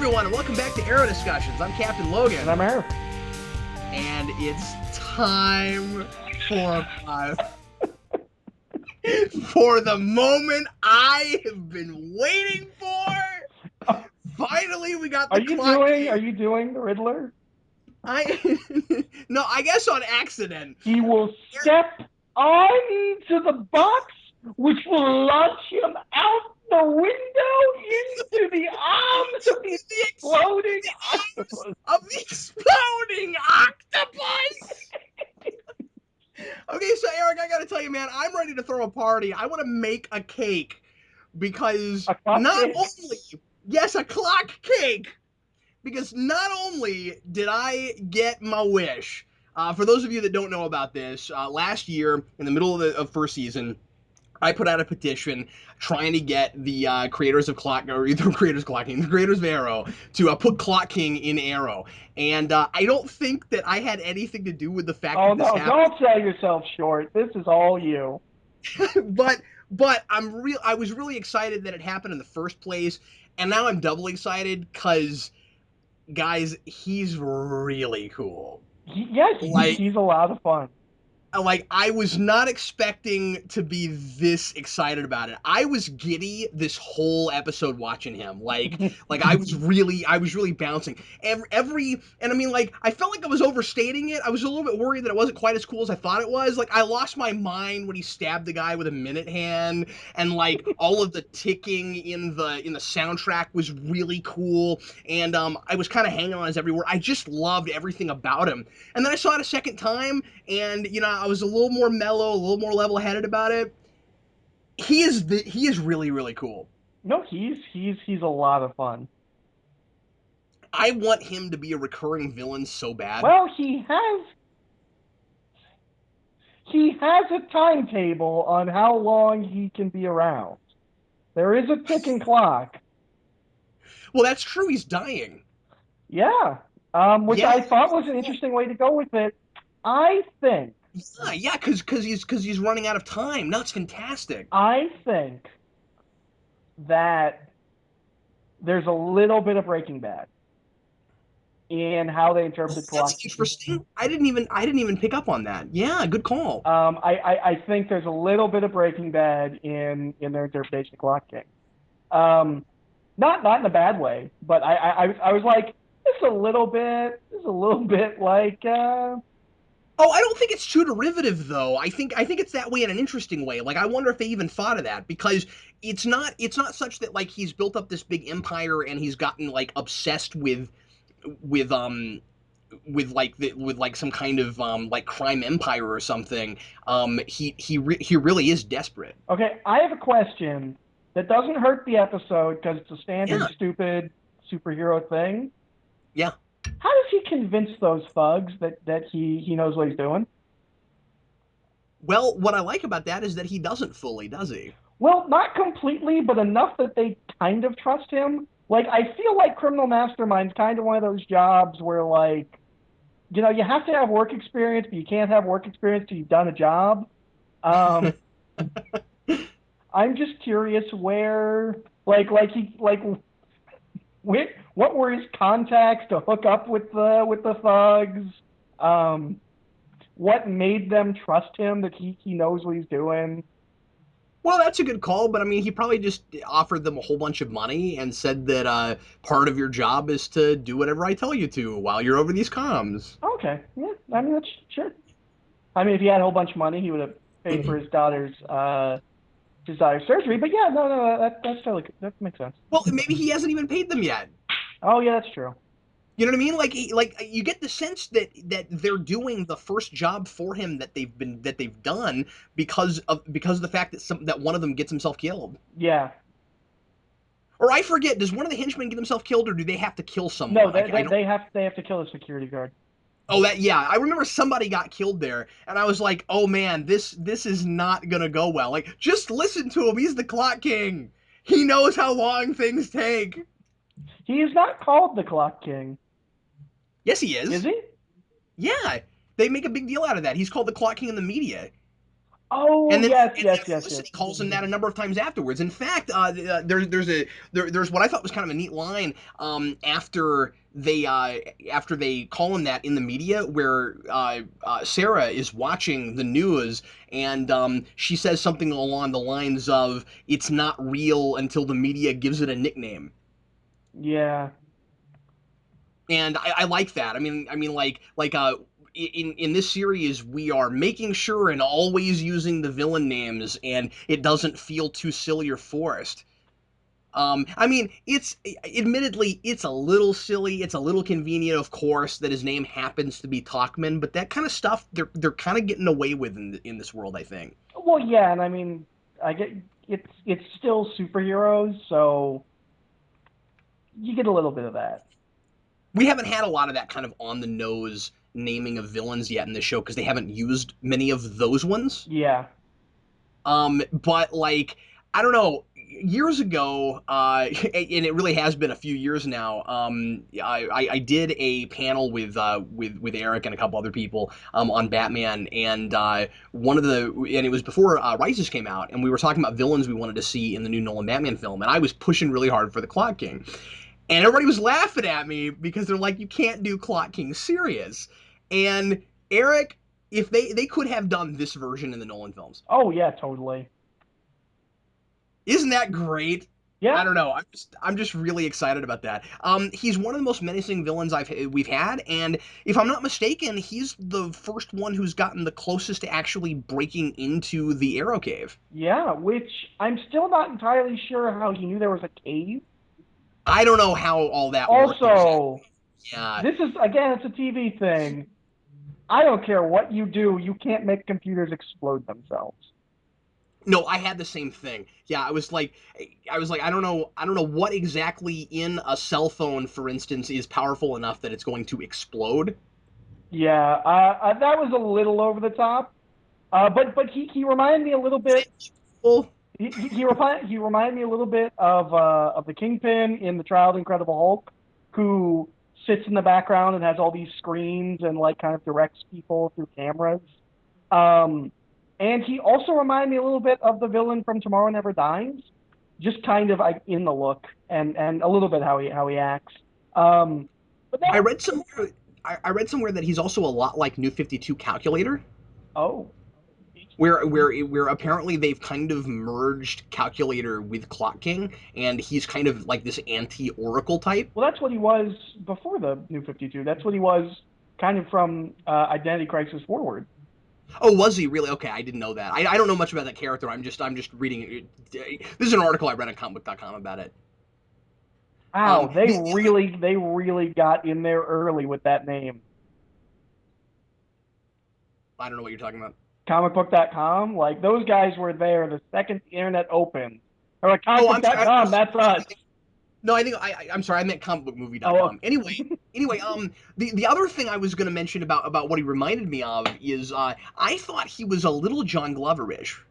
everyone, and welcome back to Aero Discussions. I'm Captain Logan. And I'm Eric. And it's time for the moment I have been waiting for. Finally, we got the clock. Are you doing the Riddler? No, I guess on accident. He will step on into the box, which will launch him out the window into the arms of the exploding octopus. Okay, so Eric, I gotta tell you, man, I'm ready to throw a party. I want to make a cake because a clock cake. Because not only did I get my wish, for those of you that don't know about this, last year in the middle of first season, I put out a petition trying to get the creators of the creators of Arrow to put Clock King in Arrow. And I don't think that I had anything to do with the fact that this happened. Don't sell yourself short. This is all you. but I was really excited that it happened in the first place, and now I'm doubly excited because, guys, he's really cool. Yes, he's a lot of fun. Like, I was not expecting to be this excited about it. I was giddy this whole episode watching him. Like I was really bouncing. And I mean, like, I felt like I was overstating it. I was a little bit worried that it wasn't quite as cool as I thought it was. Like, I lost my mind when he stabbed the guy with a minute hand, and like all of the ticking in the soundtrack was really cool. And I was kind of hanging on his every word. I just loved everything about him. And then I saw it a second time, and I was a little more mellow, a little more level-headed about it. He is really, really cool. No, he's a lot of fun. I want him to be a recurring villain so bad. Well, he has a timetable on how long he can be around. There is a ticking clock. Well, that's true. He's dying. Yeah. Which I thought was an interesting way to go with it. I think. Yeah, because he's running out of time. No, it's fantastic. I think that there's a little bit of Breaking Bad in how they interpret clock. That's interesting. I didn't even pick up on that. Yeah, good call. I think there's a little bit of Breaking Bad in their interpretation of Clock King. Not in a bad way, but I was like, this is a little bit like. Oh, I don't think it's too derivative, though. I think it's that way in an interesting way. Like, I wonder if they even thought of that, because it's not such that, like, he's built up this big empire and he's gotten, like, obsessed with some kind of like crime empire or something. He really is desperate. Okay, I have a question that doesn't hurt the episode because it's a standard stupid superhero thing. Yeah. How does he convince those thugs that he knows what he's doing? Well, what I like about that is that he doesn't fully, does he? Well, not completely, but enough that they kind of trust him. Like, I feel like Criminal Mastermind's kind of one of those jobs where, like, you have to have work experience, but you can't have work experience till you've done a job. I'm just curious where, what were his contacts to hook up with the thugs? What made them trust him that he knows what he's doing? Well, that's a good call, but I mean, he probably just offered them a whole bunch of money and said that part of your job is to do whatever I tell you to while you're over these comms. Okay, yeah, I mean, that's sure. I mean, if he had a whole bunch of money, he would have paid for his daughter's surgery. But yeah, no, that makes sense. Well, maybe he hasn't even paid them yet. Oh yeah, that's true. You know what I mean? Like you get the sense that they're doing the first job for him that they've done because of the fact that one of them gets himself killed. Yeah. Or I forget, does one of the henchmen get himself killed, or do they have to kill someone? No, they have to kill a security guard. Oh, I remember somebody got killed there, and I was like, oh man, this is not gonna go well. Like, just listen to him. He's the Clock King. He knows how long things take. He is not called the Clock King. Yes, he is. Is he? Yeah, they make a big deal out of that. He's called the Clock King in the media. Oh, And then, yes, and yes, then yes, yes. Felicity calls him that a number of times afterwards. In fact, there's what I thought was kind of a neat line after they call him that in the media, where Sarah is watching the news, and she says something along the lines of, "It's not real until the media gives it a nickname." Yeah. And I like that. In this series, we are making sure and always using the villain names, and it doesn't feel too silly or forced. It's admittedly it's a little silly, it's a little convenient, of course, that his name happens to be Talkman, but that kind of stuff they're kind of getting away with in this world, I think. Well, yeah, and I mean, I get it's still superheroes, so you get a little bit of that. We haven't had a lot of that kind of on the nose naming of villains yet in the show because they haven't used many of those ones. Yeah. But like, I don't know, years ago, and it really has been a few years now. I did a panel with Eric and a couple other people on Batman, and and it was before Rises came out, and we were talking about villains we wanted to see in the new Nolan Batman film, and I was pushing really hard for the Clock King, and everybody was laughing at me because they're like, you can't do Clock King serious, and Eric. If they could have done this version in the Nolan films, Oh, yeah, totally. isn't that great? I Yeah. don't know. I'm just really excited about that. He's one of the most menacing villains we've had, and if I'm not mistaken, he's the first one who's gotten the closest to actually breaking into the Arrow Cave. Yeah, which I'm still not entirely sure how he knew there was a cave. I don't know how all that worked exactly. Also, Yeah. this is again, it's a TV thing. I don't care what you do, you can't make computers explode themselves. No, I had the same thing. Yeah, I was like, I don't know what exactly in a cell phone, for instance, is powerful enough that it's going to explode. Yeah, that was a little over the top. But he reminded me a little bit. Well, He reminded me a little bit of the Kingpin in the Trial of the Incredible Hulk, who sits in the background and has all these screens and like kind of directs people through cameras. Um, and he also reminded me a little bit of the villain from Tomorrow Never Dies, just kind of like in the look and a little bit how he acts. Um, but I that read somewhere I read somewhere that he's also a lot like New 52 Calculator, oh where apparently they've kind of merged Calculator with Clock King, and he's kind of like this anti-Oracle type. well, that's what he was before the New 52. That's what he was kind of from Identity Crisis forward. Oh, was he really? Okay, I didn't know that. I don't know much about that character. I'm just reading it. This is an article I read on comicbook.com about it. Wow, they really got in there early with that name. I don't know what you're talking about. Comicbook.com, like those guys were there the second the internet opened. They're like Oh, I'm sorry. comicbook.com, that's us. No, I think I'm sorry. I meant Oh, comicbookmovie.com. Anyway, the other thing I was going to mention about what he reminded me of is I thought he was a little John Glover-ish.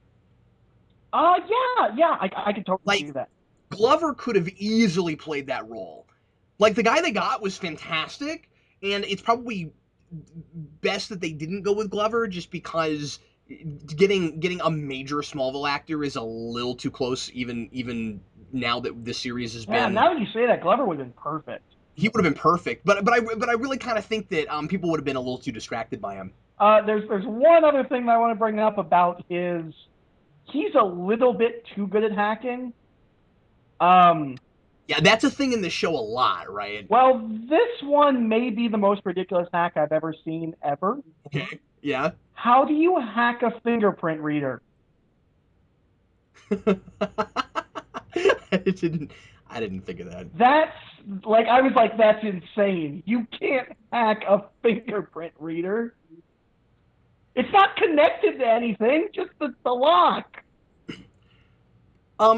yeah, I can totally Like see that. Glover could have easily played that role. Like the guy they got was fantastic, and it's probably best that they didn't go with Glover just because getting a major Smallville actor is a little too close. Even now that this series has Yeah, been, now that you say that, Glover would have been perfect. he would have been perfect. But I really kind of think that people would have been a little too distracted by him. There's one other thing that I want to bring up about his. He's a little bit too good at hacking. Um, Yeah, that's a thing in the show a lot, right? well, this one may be the most ridiculous hack I've ever seen ever. Okay. Yeah. How do you hack a fingerprint reader? I didn't. I didn't think of that. That's like I was like, that's insane. You can't hack a fingerprint reader. It's not connected to anything, just the lock.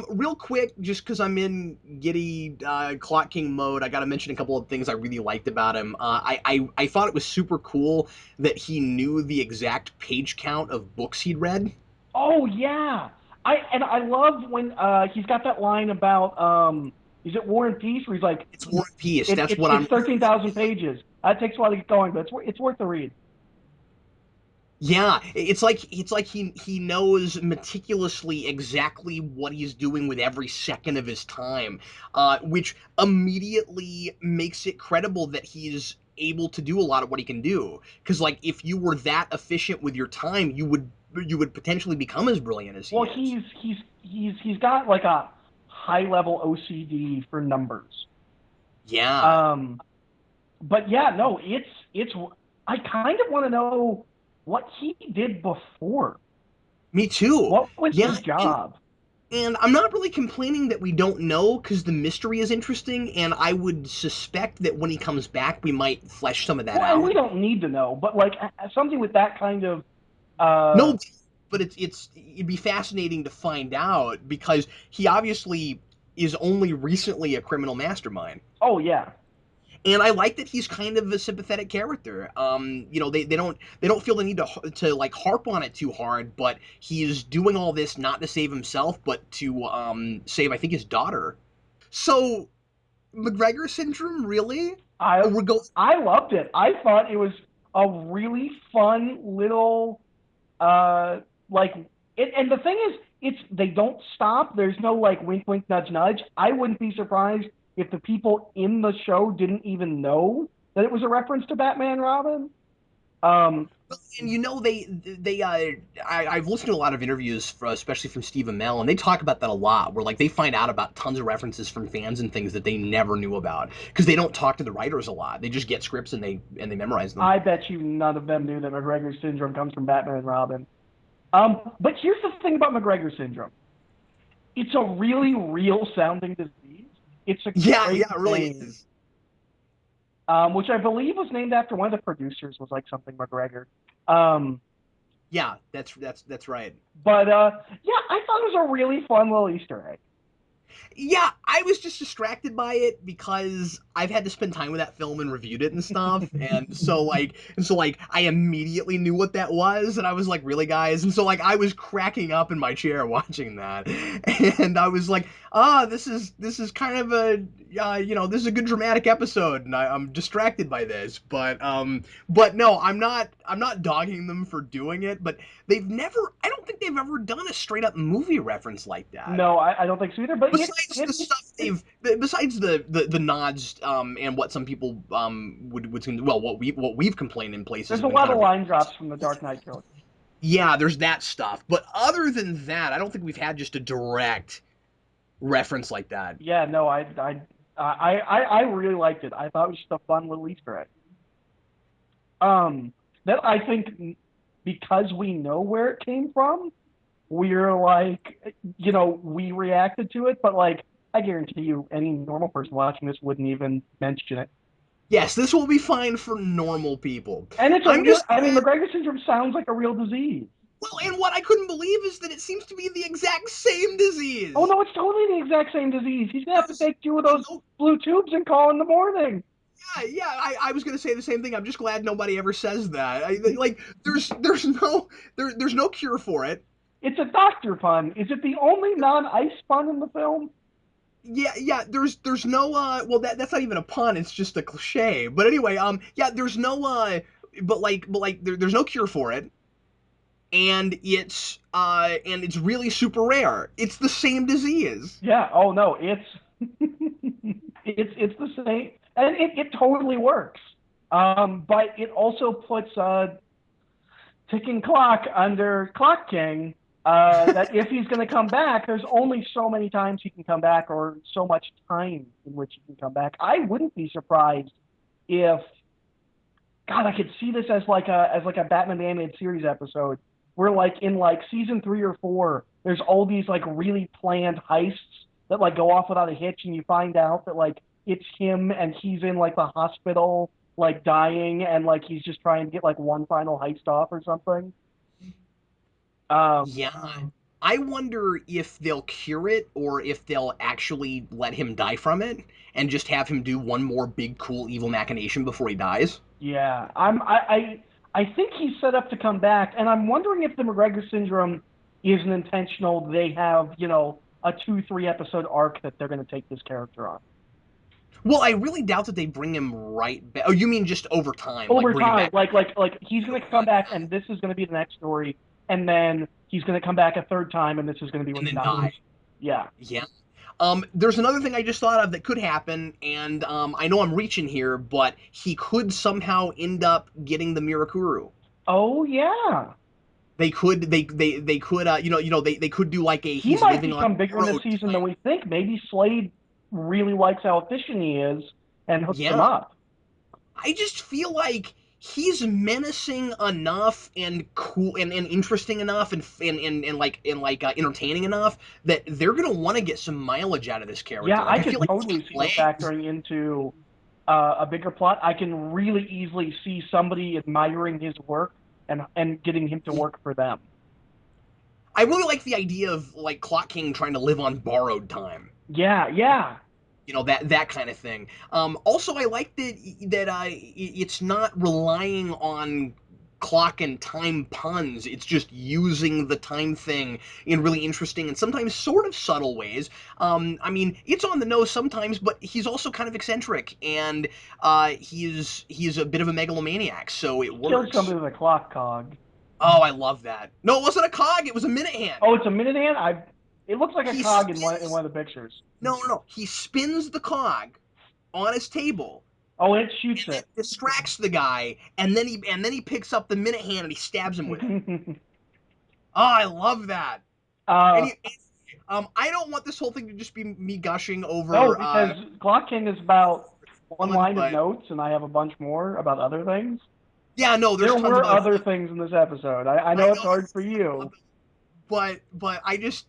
Real quick, just because I'm in giddy Clock King mode, I got to mention a couple of things I really liked about him. I thought it was super cool that he knew the exact page count of books he'd read. Oh yeah. I love when he's got that line about is it War and Peace where he's like It's War and Peace. it, That's it's what it's I'm. 13,000 pages. That takes a while to get going, but it's worth the read. Yeah, it's like he knows meticulously exactly what he's doing with every second of his time, which immediately makes it credible that he's able to do a lot of what he can do. Because like if you were that efficient with your time, you would potentially become as brilliant as he Well, is. he's got like a high level OCD for numbers. Yeah, Um, but yeah, no, it's. I kind of want to know what he did before. me too. What was Yeah, his job? and I'm not really complaining that we don't know because the mystery is interesting, and I would suspect that when he comes back, we might flesh some of that Well, and we out. don't need to know, but like something with that kind of. Uh, No, but it'd be fascinating to find out because he obviously is only recently a criminal mastermind. oh yeah, And I like that he's kind of a sympathetic character. They don't feel the need to like harp on it too hard, but he's doing all this not to save himself, but to save I think his daughter. So McGregor syndrome, really? I We're going. I loved it. I thought it was a really fun little uh like it. And the thing is, it's they don't stop. There's no like wink, wink, nudge, nudge. I wouldn't be surprised if the people in the show didn't even know that it was a reference to Batman Robin. Um, And I've listened to a lot of interviews, especially from Steve Amell, and they talk about that a lot. Where like they find out about tons of references from fans and things that they never knew about because they don't talk to the writers a lot. They just get scripts and they memorize them. I bet you none of them knew that McGregor syndrome comes from Batman and Robin. But here's the thing about McGregor syndrome. It's a really real sounding disease. It's a Yeah, great yeah, it really name, is. which I believe was named after one of the producers, was like something McGregor. Um, Yeah, that's right. but yeah, I thought it was a really fun little Easter egg. Yeah, I was just distracted by it because I've had to spend time with that film and reviewed it and stuff, and so I immediately knew what that was, and I was like, really, guys? And so like I was cracking up in my chair watching that, and I was like, this is kind of a this is a good dramatic episode, and I'm distracted by this, but no, I'm not dogging them for doing it, but I don't think they've ever done a straight up movie reference like that. No, I don't think so either. But Besides the stuff besides the nods, and what some people would well, what we've complained in places there's have a been lot kind of of line drops from the Dark Knight trilogy. yeah, there's that stuff, but other than that, I don't think we've had just a direct reference like that. Yeah, no, I really liked it. I thought it was just a fun little Easter egg. Um, that I think because we know where it came from, we're like, we reacted to it, but like, I guarantee you, any normal person watching this wouldn't even mention it. Yes, this will be fine for normal people. And it's a I'm real, just I mean, glad. McGregor syndrome sounds like a real disease. Well, and what I couldn't believe is that it seems to be the exact same Oh disease. no, it's totally the exact same disease. He's gonna have to There's, take two of there's those no blue tubes and call in the morning. yeah, I was gonna say the same thing. I'm just glad nobody ever says that. Like, there's no cure for it. It's a doctor pun. Is it the only non-ice pun in the film? Yeah, yeah. There's no well that's not even a pun. It's just a cliche. But anyway, yeah. There's no but like there's no cure for it, and it's really super rare. It's the same disease. Yeah. Oh no, it's it's the same, and it totally works. But it also puts a ticking clock under Clock King. That if he's going to come back, there's only so many times he can come back, or so much time in which he can come back. I wouldn't be surprised if, God, I could see this as like a Batman the Animated Series episode where like in like season 3 or 4, there's all these like really planned heists that like go off without a hitch, and you find out that like it's him and he's in like the hospital like dying, and like he's just trying to get like one final heist off or something. Um, Yeah. I wonder if they'll cure it or if they'll actually let him die from it and just have him do one more big cool evil machination before he dies. yeah, I think he's set up to come back, and I'm wondering if the McGregor syndrome isn't intentional. They have a 2-3 episode arc that they're going to take this character on. Well, I really doubt that they bring him right back. Oh, you mean just over time, like Over bring him time, back like he's gonna come back, and this is gonna be the next story, and then he's gonna come back a third time, and this is gonna be when and he then dies. die? Yeah. Yeah. There's another thing I just thought of that could happen, and I know I'm reaching here, but he could somehow end up getting the Mirakuru. Oh yeah. They could they could do like a He he's might living on become bigger in this borrowed season time. than we think. Maybe Slade really likes how efficient he is and hooks him Yeah, up. I just feel like he's menacing enough and cool and interesting enough and entertaining enough that they're gonna want to get some mileage out of this Yeah, character. Like I I could feel like he's got totally see them legs. factoring into a bigger plot. I can really easily see somebody admiring his work and getting him to work for them. I really like the idea of like Clock King trying to live on borrowed time. Yeah, yeah. That kind of thing. Also, I like that it's not relying on clock and time puns. It's just using the time thing in really interesting and sometimes sort of subtle ways. I mean, it's on the nose sometimes, but he's also kind of eccentric, and he's a bit of a megalomaniac, so it He killed works. somebody with a clock cog. Oh, I love that. No, it wasn't a cog. It was a minute hand. Oh, it's a minute hand. I. It looks like a He cog in spins. one of the pictures. No, no, no. He spins the cog on his table Oh, and it shoots and then it. distracts the guy, and then he picks up the minute hand and he stabs him with it. Oh, I love that. And, uh, I don't want this whole thing to just be me gushing no, over because Clock King is about one fun, line of but notes, and I have a bunch more about other things. yeah, no, there's There tons were of other other fun. things in this episode. I I know it's know hard it's for you. but I just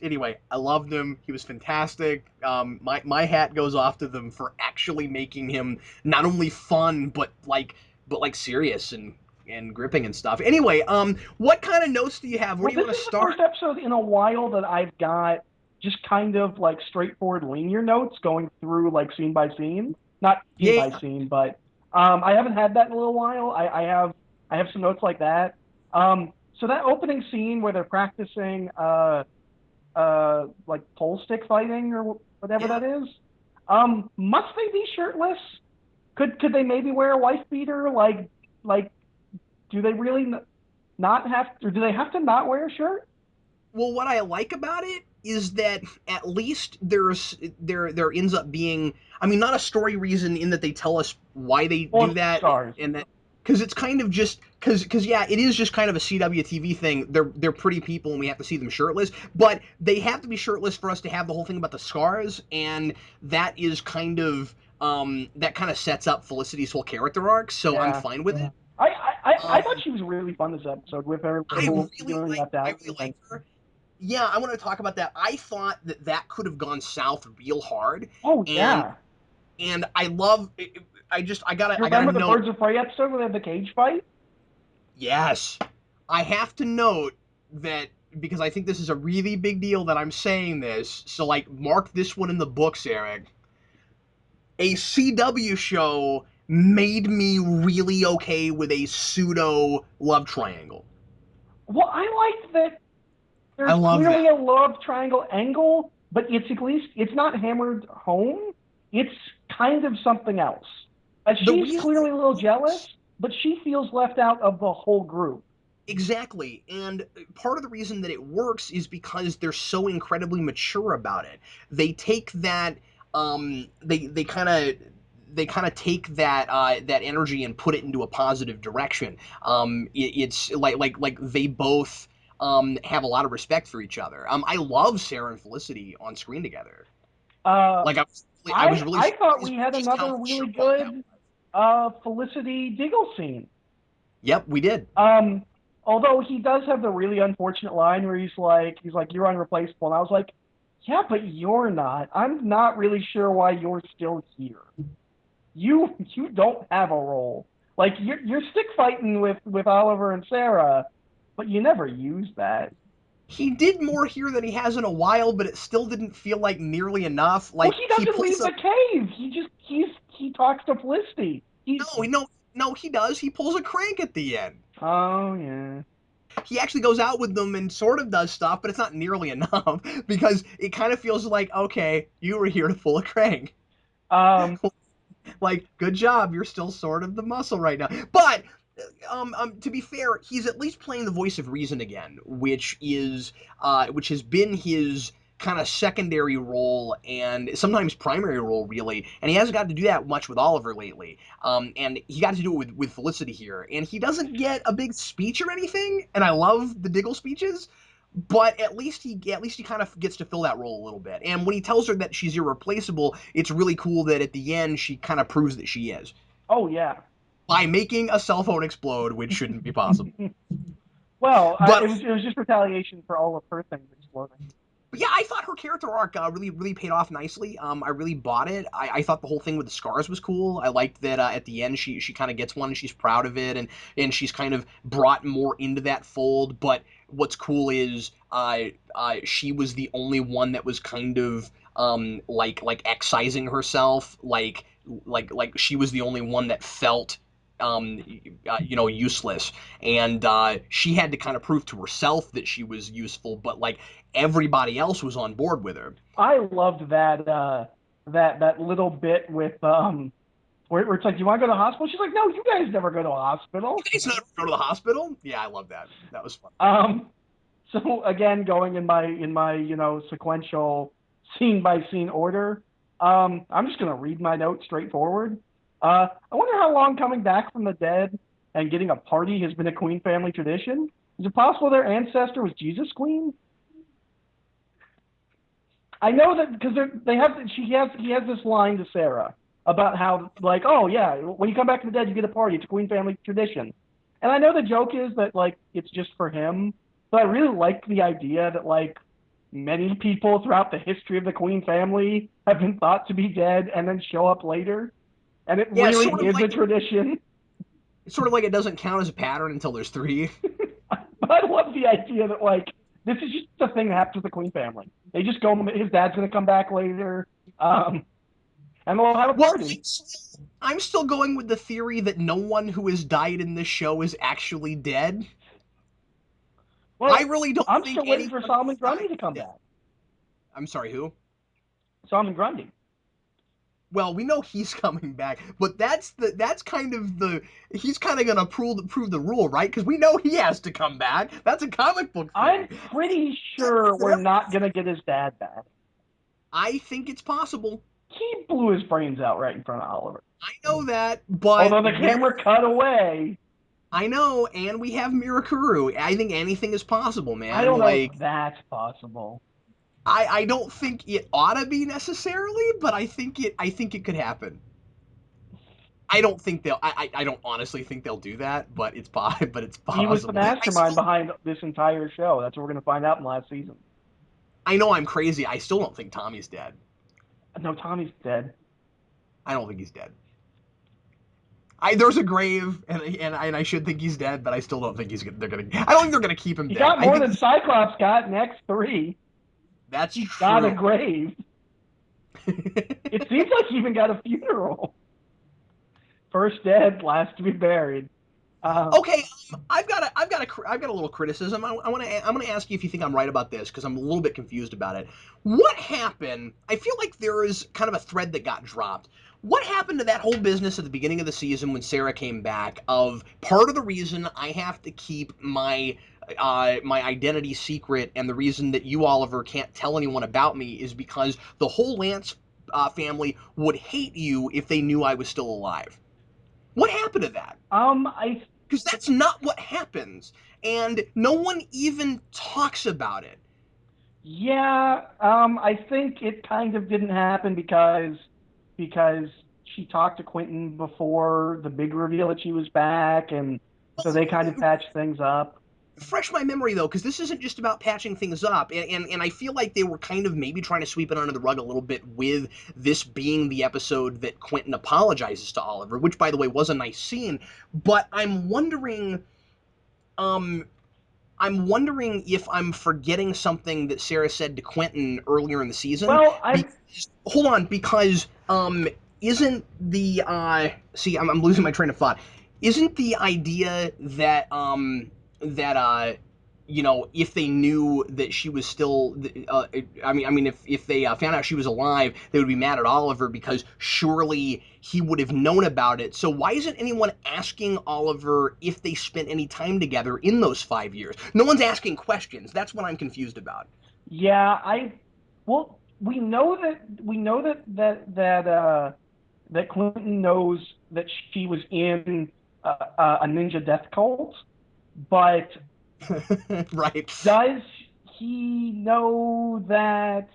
anyway, I loved him. He was fantastic. My hat goes off to them for actually making him not only fun but like serious and gripping and stuff. Anyway, what kind of notes do you have? Where Well, do you this want to is the first start? episode in a while that I've got just kind of like straightforward linear notes going through like scene by scene. Not scene by Yeah, scene, but I haven't had that in a little while. I have some notes like that. So that opening scene where they're practicing like pole stick fighting or whatever yeah. that is. Must they be shirtless? Could they maybe wear a wife beater? Like do they really not have, or do they have to not wear a shirt? Well, what I like about it is that at least there ends up being, I mean, not a story reason in that they tell us why they Well, do that, stars. and that because it's kind of just because yeah, it is just kind of a CWTV thing. They're pretty people and we have to see them shirtless, but they have to be shirtless for us to have the whole thing about the scars, and that is kind of that kind of sets up Felicity's whole character arc. So I'm Yeah. fine with it. I thought Um, she was really fun this episode with her I really feeling like left I out. really And like her. Yeah, I want to talk about that. I thought that that could have gone south real hard, oh and yeah, I love. you I gotta remember the note. Birds of Prey episode where they had the cage fight? Yes, I have to note that because I think this is a really big deal that I'm saying this. So like, mark this one in the books, Eric. A CW show made me really okay with a pseudo love triangle. Well, I like that. I There's love clearly that. a love triangle angle, but it's at least it's not hammered home. It's kind of something else. The She's reason clearly it a little jealous, works. but she feels left out of the whole group. Exactly. And part of the reason that it works is because they're so incredibly mature about it. They take that they kind of take that energy and put it into a positive direction. It's like they both have a lot of respect for each other. I love Sarah and Felicity on screen together. Uh, Like I was really I thought surprised we with had just how another mature really that good was. Felicity Diggle scene. Yep, we did. Um, Although he does have the really unfortunate line where he's like, you're unreplaceable, and I was like, yeah, but you're not. I'm not really sure why you're still here. You don't have a role. Like you're stick fighting with Oliver and Sarah, but you never use that. He did more here than he has in a while, but it still didn't feel like nearly enough. Well, Like he he doesn't pulls leave a the cave. He talks to Felicity. He's no, he does. He pulls a crank at the end. oh yeah. He actually goes out with them and sort of does stuff, but it's not nearly enough because it kind of feels like okay, you were here to pull a crank. Um, Like, good job, you're still sort of the muscle right now. But to be fair, he's at least playing the voice of reason again, which has been his kind of secondary role and sometimes primary role, really. And he hasn't got to do that much with Oliver lately. And he got to do it with Felicity here, and he doesn't get a big speech or anything. And I love the Diggle speeches, but at least he kind of gets to fill that role a little bit. And when he tells her that she's irreplaceable, it's really cool that at the end she kind of proves that she is oh yeah. by making a cell phone explode, which shouldn't be possible. Well, But it was just retaliation for all of her things exploding. But yeah, I thought her character arc really paid off nicely. I really bought it. I thought the whole thing with the scars was cool. I liked that at the end she kind of gets one and she's proud of it, and she's kind of brought more into that fold. But what's cool is she was the only one that was kind of like excising herself, like she was the only one that felt useless, and she had to kind of prove to herself that she was useful, but like everybody else was on board with her. I loved that little bit with where it's like, do you want to go to the hospital? She's like, no, you guys never go to a hospital. He's not go to the hospital. Yeah, I love that. That was fun. Um, so again, going in my sequential scene by scene order. I'm just gonna read my notes straightforward. I wonder how long coming back from the dead and getting a party has been a Queen family tradition. Is it possible their ancestor was Jesus Queen? I know that because they have he has this line to Sarah about how, like, oh yeah, when you come back from the dead you get a party. It's a Queen family tradition. And I know the joke is that like it's just for him, but I really like the idea that like many people throughout the history of the Queen family have been thought to be dead and then show up later, and it Yeah, really is a tradition. it's sort of like it doesn't count as a pattern until there's three. But I love the idea that like this is just the thing that happens with the Queen family. They just go. His dad's gonna come back later, and they'll have a Well, party. I'm still going with the theory that no one who has died in this show is actually dead. I Well, really don't I'm think still waiting for anyone Solomon who's Grundy died to is come dead. back. I'm sorry, who? Solomon Grundy. Well, we know he's coming back, but that's kind of the he's kind of gonna prove the rule, right? Because we know he has to come back. That's a comic book I'm thing. pretty sure we're not gonna get his dad back. I think it's possible. He blew his brains out right in front of Oliver. I know that, but Although the camera cut away. I know, and we have Mirakuru. I think anything is possible, I man. don't know Like if that's possible. I don't think it ought to be necessarily, but I think it could happen. I don't think I don't honestly think they'll do that, but it's but it's He was the possible. mastermind behind this entire show. That's what we're gonna find out in the last season. I know I'm crazy. I still don't think Tommy's dead. No, Tommy's dead. I don't think he's dead. There's a grave, and I should think he's dead, but I still don't think they're gonna. I don't think they're gonna keep him He dead. got I more think than Cyclops got in X3. that's He true. got a grave. It seems like he even got a funeral. First dead, last to be buried. Okay, I've got a little criticism. I'm gonna ask you if you think I'm right about this because I'm a little bit confused about it. What happened? I feel like there is kind of a thread that got dropped. What happened to that whole business at the beginning of the season when Sarah came back? Of part of the reason I have to keep my identity secret, and the reason that you, Oliver, can't tell anyone about me is because the whole Lance family would hate you if they knew I was still alive. What happened to that? I Because that's not what happens, and no one even talks about it. Yeah, I think it kind of didn't happen because she talked to Quentin before the big reveal that she was back, and so they kind of patched things up. Refresh my memory though, because this isn't just about patching things up, and I feel like they were kind of maybe trying to sweep it under the rug a little bit with this being the episode that Quentin apologizes to Oliver, which by the way was a nice scene. But um, I'm wondering if I'm forgetting something that Sarah said to Quentin earlier in the season. Well, I Hold on, because isn't the see, I'm losing my train of thought. Isn't the idea that if they knew that she was still, if they found out she was alive, they would be mad at Oliver because surely he would have known about it. So why isn't anyone asking Oliver if they spent any time together in those 5 years? No one's asking questions. That's what I'm confused about. Yeah, well, we know that Clinton knows that she was in a ninja death cult, but Right. does he know that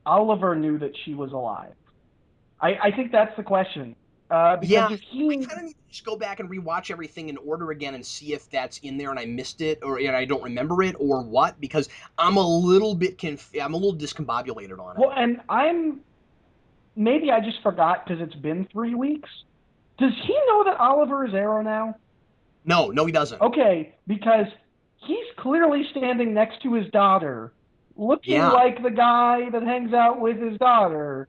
Oliver knew that she was alive? I think that's the question. Because Yeah, if I he, kind of need to just go back and rewatch everything in order again and see if that's in there and I missed it or I don't remember it or what, because I'm a little discombobulated on it. well, and maybe I just forgot because it's been 3 weeks. Does he know that Oliver is Arrow now? No, no, he doesn't. Okay, because he's clearly standing next to his daughter, looking Yeah. like the guy that hangs out with his daughter,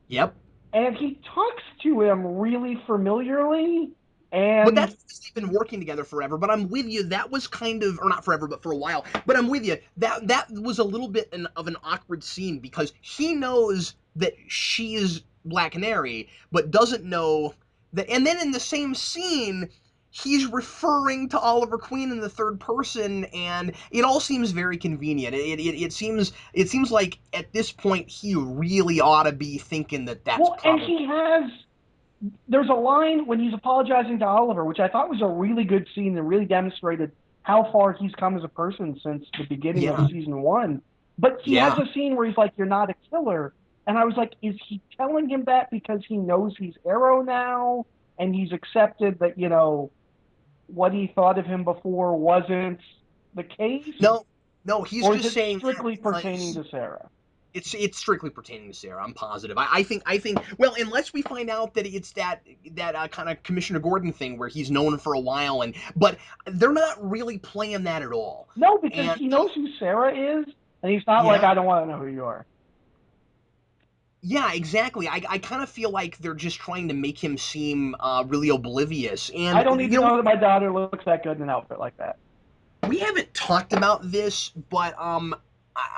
Yep. and he talks to him really familiarly. But that's And because they've been working together forever. But I'm with you. That was kind of, or not forever, but for a while. But I'm with you. That was a little bit of an awkward scene because he knows that she is Black Canary, but doesn't know that. And then in the same scene, he's referring to Oliver Queen in the third person, and it all seems very convenient. It seems like at this point he really ought to be thinking that that's well, and probably. he has. There's a line when he's apologizing to Oliver, which I thought was a really good scene and really demonstrated how far he's come as a person since the beginning of Yeah, season one. But he has yeah. a scene where he's like, "You're not a killer," and I was like, "Is he telling him that because he knows he's Arrow now and he's accepted that what he thought of him before wasn't the case, No, no, he's or is just it saying that strictly pertaining because to Sarah?" it's strictly pertaining to Sarah. I'm positive. I think. Well, unless we find out that it's that kind of Commissioner Gordon thing where he's known for a while, but they're not really playing that at all. No, because And he knows who Sarah is, and he's not like, yeah, "I don't want to know who you are." yeah, exactly. I kind of feel like they're just trying to make him seem really oblivious. I And don't need to know that my daughter looks that good in an outfit like that. we haven't talked about this, but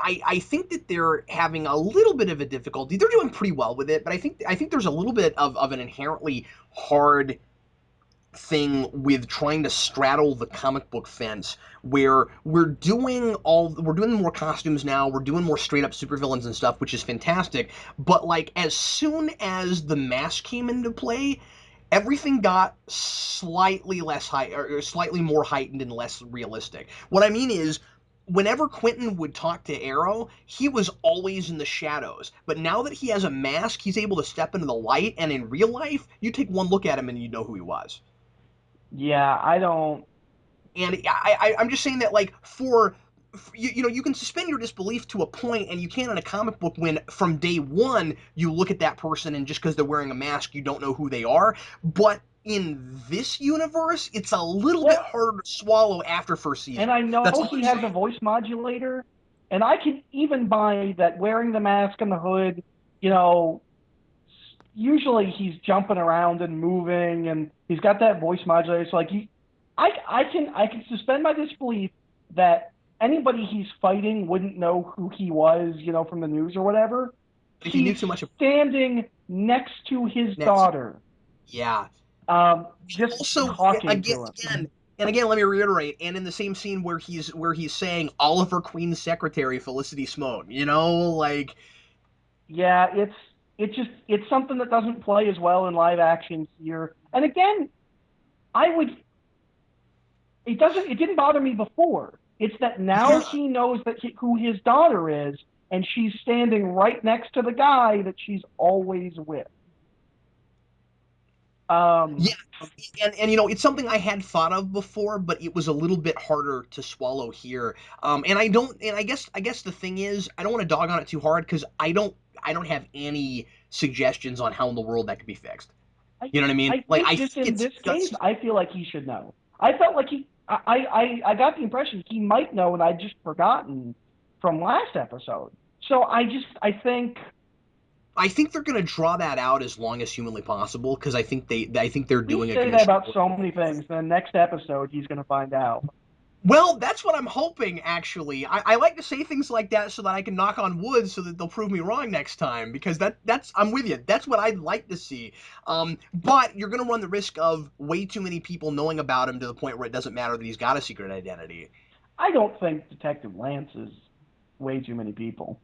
I think that they're having a little bit of a difficulty. They're doing pretty well with it, but I think there's a little bit of an inherently hard thing with trying to straddle the comic book fence where we're doing more costumes now, we're doing more straight up supervillains and stuff, which is fantastic, but like as soon as the mask came into play, everything got slightly less high or slightly more heightened and less realistic. What I mean is whenever Quentin would talk to Arrow, he was always in the shadows. But now that he has a mask, he's able to step into the light, and in real life, you take one look at him and you know who he was. Yeah, I don't. And I'm just saying that, like, you can suspend your disbelief to a point, and you can in a comic book when from day one you look at that person and just because they're wearing a mask you don't know who they are. But in this universe, it's a little bit Well, harder to swallow after first and season. I know That's all I'm he has a saying. voice modulator, and I can even buy that wearing the mask and the hood, you know, usually he's jumping around and moving, and he's got that voice modulator. So like I can suspend my disbelief that anybody he's fighting wouldn't know who he was, from the news or whatever. But if you knew He's too much of standing next to his next, daughter, yeah. just Also, talking again, to him. again, let me reiterate. And in the same scene where he's saying Oliver Queen's secretary, Felicity Smote, like Yeah, it's something that doesn't play as well in live action here. And again, I would it didn't bother me before. It's that now yeah, he knows who his daughter is, and she's standing right next to the guy that she's always with. yeah, Um, and it's something I had thought of before, but it was a little bit harder to swallow here. And I guess the thing is, I don't want to dog on it too hard because I don't have any suggestions on how in the world that could be fixed. I You know what I mean? I Like think I just think in it's this case, just I feel like he should know. I felt like I got the impression he might know, and I'd just forgotten from last episode. So I think they're going to draw that out as long as humanly possible because I think they're we doing a say that commission. about so many things. The next episode, he's going to find out. Well, that's what I'm hoping, actually. I like to say things like that so that I can knock on wood so that they'll prove me wrong next time, because that's I'm with you. That's what I'd like to see. But you're gonna run the risk of way too many people knowing about him to the point where it doesn't matter that he's got a secret identity. I don't think Detective Lance is way too many people.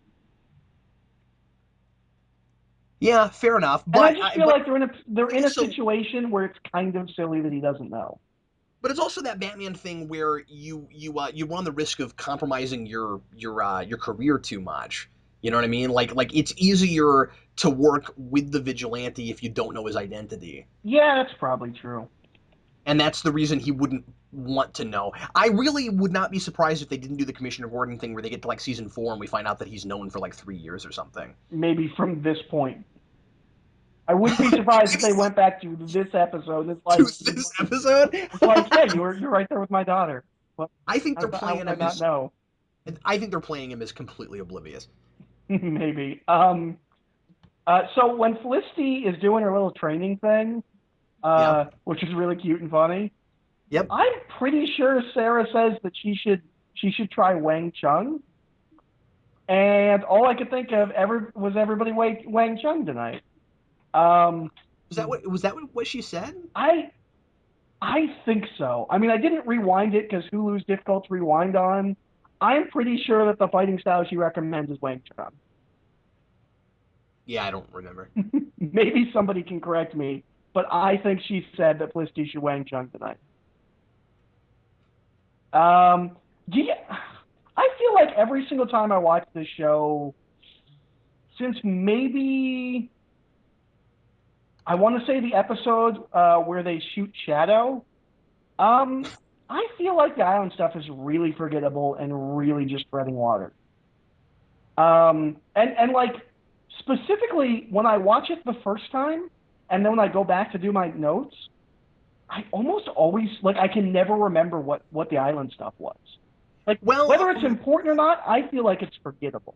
Yeah, fair enough. And I But just feel like they're in a also situation where it's kind of silly that he doesn't know. but it's also that Batman thing where you run the risk of compromising your career too much. You know what I mean? Like it's easier to work with the vigilante if you don't know his identity. Yeah, that's probably true. And that's the reason he wouldn't want to know. I really would not be surprised if they didn't do the Commissioner Gordon thing where they get to like season 4 and we find out that he's known for like 3 years or something. Maybe from this point. I wouldn't be surprised if they went back to this episode. To this episode, It's like, yeah, you're right there with my daughter. What? I think they're How playing would I him not as know? I think they're playing him as completely oblivious. Maybe. So when Felicity is doing her little training thing, Yep. which is really cute and funny, Yep. I'm pretty sure Sarah says that she should try Wang Chung, and all I could think of ever was everybody Wang Chung tonight. Um, Was that what she said? I I think so. I mean, I didn't rewind it because Hulu's difficult to rewind on. I'm pretty sure that the fighting style she recommends is Wang Chun. Yeah, I don't remember. Maybe somebody can correct me, but I think she said that Felicity should Wang Chun tonight. Do you, I feel like every single time I watch this show, since maybe I want to say the episode where they shoot Shadow, um, I feel like the island stuff is really forgettable and really just treading water. And like specifically when I watch it the first time, and then when I go back to do my notes, I almost always like I can never remember what the island stuff was. Like Well, whether it's important or not, I feel like it's forgettable.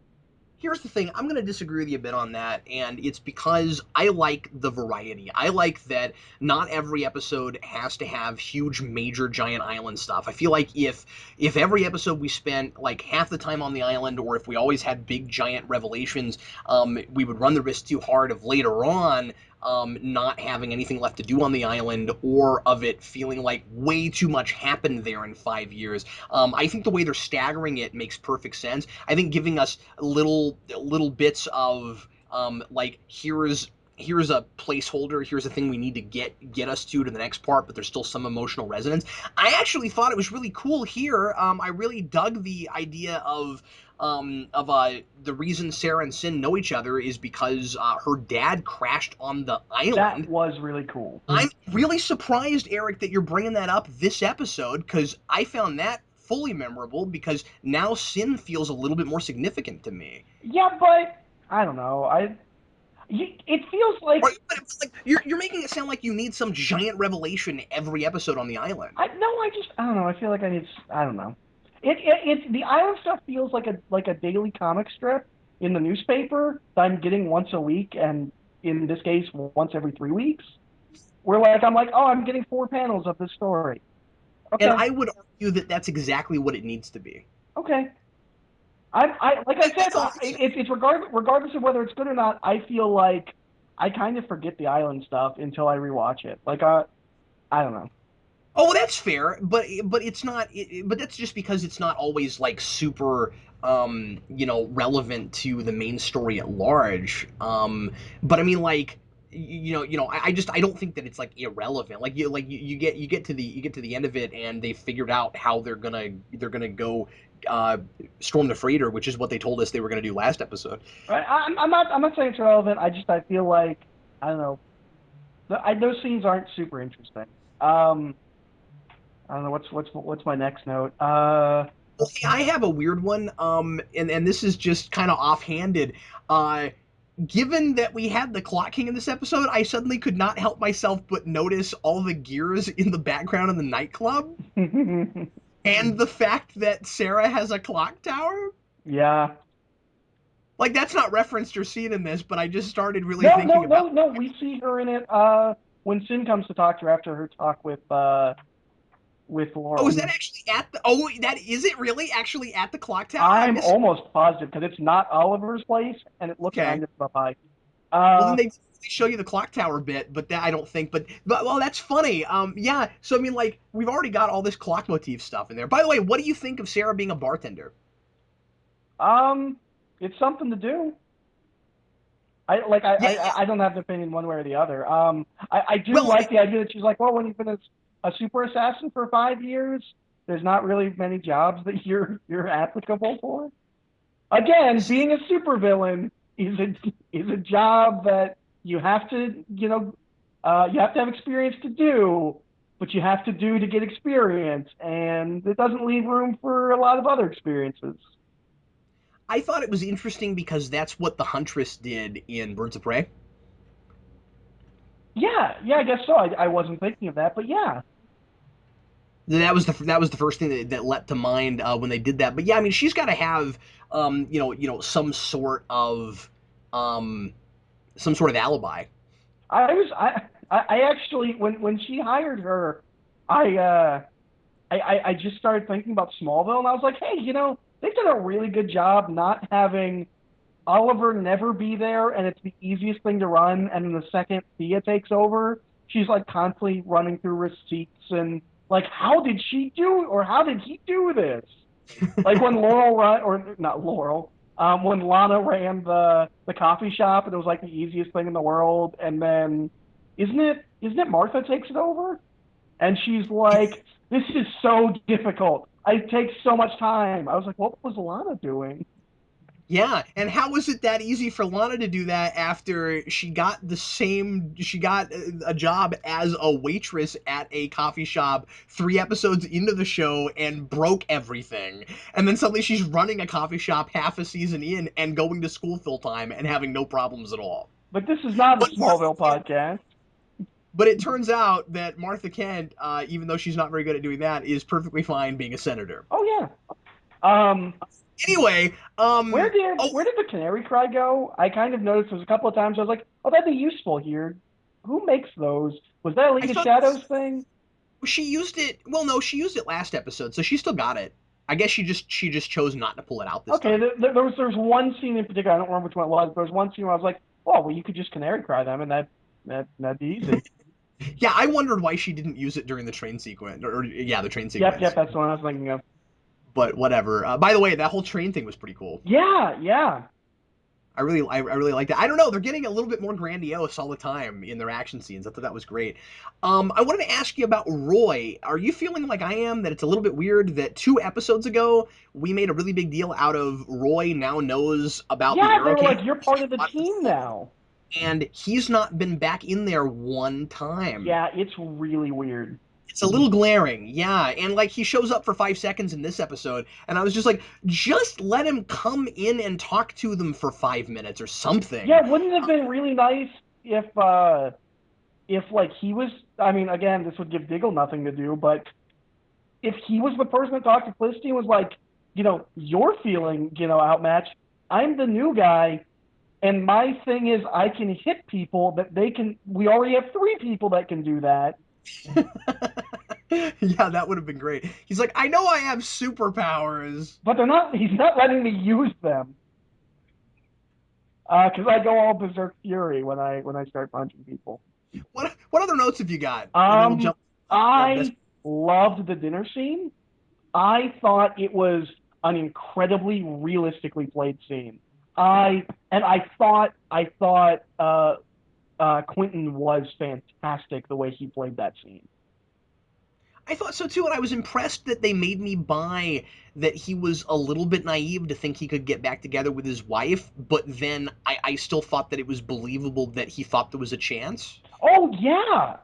here's the thing. I'm going to disagree with you a bit on that, and it's because I like the variety. I like that not every episode has to have huge, major, giant island stuff. I feel like if every episode we spent like half the time on the island, or if we always had big, giant revelations, we would run the risk too hard of later on not having anything left to do on the island, or of it feeling like way too much happened there in 5 years. I think the way they're staggering it makes perfect sense. I think giving us little bits of like here's a placeholder, here's a thing we need to get us to the next part, but there's still some emotional resonance. I actually thought it was really cool here. I really dug the idea of the reason Sarah and Sin know each other is because her dad crashed on the That island. was really cool. I'm really surprised, Eric, that you're bringing that up this episode, because I found that fully memorable, because now Sin feels a little bit more significant to me. Yeah, but I don't know. It feels like But it's like you're making it sound like you need some giant revelation every episode on the island. I don't know. I feel like I don't know. It's the island stuff feels like a daily comic strip in the newspaper that I'm getting once a week, and in this case once every 3 weeks. Where like I'm like, oh, I'm getting 4 panels of this story. And Okay, I would argue that that's exactly what it needs to be. okay. I like I said, That's all I'm saying. it's regardless of whether it's good or not. I feel like I kind of forget the island stuff until I rewatch it. Like I don't know. Oh, well, that's fair, but it's not. But that's just because it's not always like super, relevant to the main story at large. But I mean, like, I don't think that it's like irrelevant. You get to the end of it, and they figured out how they're gonna go storm the freighter, which is what they told us they were gonna do last episode. Right? I'm not saying it's relevant. I feel like I don't know. Those scenes aren't super interesting. Um, I don't know what's my next note. See, I have a weird one, and this is just kind of offhanded. Uh, Given that we had the Clock King in this episode, I suddenly could not help myself but notice all the gears in the background of the nightclub, and the fact that Sarah has a clock tower. Yeah. Like, that's not referenced or seen in this, but I just started really No, no, thinking no, about. no. We see her in it when Sin comes to talk to her after her talk with with Oh, is Laurel. that actually at the? Oh, that is it really actually at the clock tower? I I'm missed. almost positive because it's not Oliver's place and it looks Okay. kind of up. Well, Uh, then they show you the clock tower bit, but that I don't think. But well, that's funny. Yeah. So I mean, like we've already got all this clock motif stuff in there. By the way, what do you think of Sarah being a bartender? um, it's something to do. Yeah. I don't have an opinion one way or the other. I do Well, like the idea that she's like, well, when you've been a super assassin for 5 years, there's not really many jobs that you're applicable for. Again, being a supervillain is a job that you have to, you have to have experience to do, but you have to do to get experience, and it doesn't leave room for a lot of other experiences. I thought it was interesting because that's what the Huntress did in Birds of Prey. Yeah, yeah, I guess so. I wasn't thinking of that, but yeah. That was the first thing that leapt to mind when they did that. But yeah, I mean, she's got to have um, some sort of alibi. I was I actually when she hired her, I uh I just started thinking about Smallville and I was like, hey, they've done a really good job not having Oliver never be there and it's the easiest thing to run and then the second Thea takes over, she's like constantly running through receipts and like how did she do or how did he do this? Like when Laurel run or not Laurel, when Lana ran the coffee shop and it was like the easiest thing in the world, and then isn't it Martha takes it over? And she's like, "This is so difficult. It takes so much time." I was like, "What was Lana doing?" Yeah, and how was it that easy for Lana to do that after she got a job as a waitress at a coffee shop 3 episodes into the show and broke everything. And then suddenly she's running a coffee shop half a season in and going to school full time and having no problems at all. But this is not a But Smallville podcast. but it turns out that Martha Kent, even though she's not very good at doing that, is perfectly fine being a senator. Oh yeah. Um, Anyway, where did oh, where did the canary cry go? I kind of noticed there's a couple of times I was like, "Oh, that'd be useful here." Who makes those? Was that a I League of thought Shadows thing? she used it. Well, no, she used it last episode, so she still got it. I guess she just chose not to pull it out this Okay, time. there was one scene in particular. I don't remember which one it was. But there was one scene where I was like, "Oh, well, you could just canary cry them, and that'd be easy." Yeah, I wondered why she didn't use it during the train sequence, or yeah, the train Yep, sequence. that's the one I was thinking of. But whatever. By the way, that whole train thing was pretty cool. Yeah, yeah. I really liked it. I don't know, they're getting a little bit more grandiose all the time in their action scenes. I thought that was great. I wanted to ask you about Roy. Are you feeling like I am that it's a little bit weird that 2 episodes ago we made a really big deal out of Roy now knows about the Yeah, they Arrow were case? like, "You're part of the team now." And he's not been back in there one time. Yeah, it's really weird. It's a little glaring, yeah. And like he shows up for 5 seconds in this episode, and I was just like, just let him come in and talk to them for 5 minutes or something. Yeah, wouldn't it have been really nice if like he was? I mean, again, this would give Diggle nothing to do, but if he was the person that talked to Felicity and was like, you're feeling, outmatched. I'm the new guy, and my thing is I can hit people that they can. We already have 3 people that can do that, Yeah, that would have been great. He's like, I know I have superpowers. but they're not. He's not letting me use them. Because I go all berserk fury when I start punching people. What other notes have you got? And then we'll Um, jump. Best. I loved the dinner scene. I thought it was an incredibly realistically played scene. I thought Quentin was fantastic the way he played that scene. I thought so too, and I was impressed that they made me buy that he was a little bit naive to think he could get back together with his wife, but then I still thought that it was believable that he thought there was a chance. Oh yeah.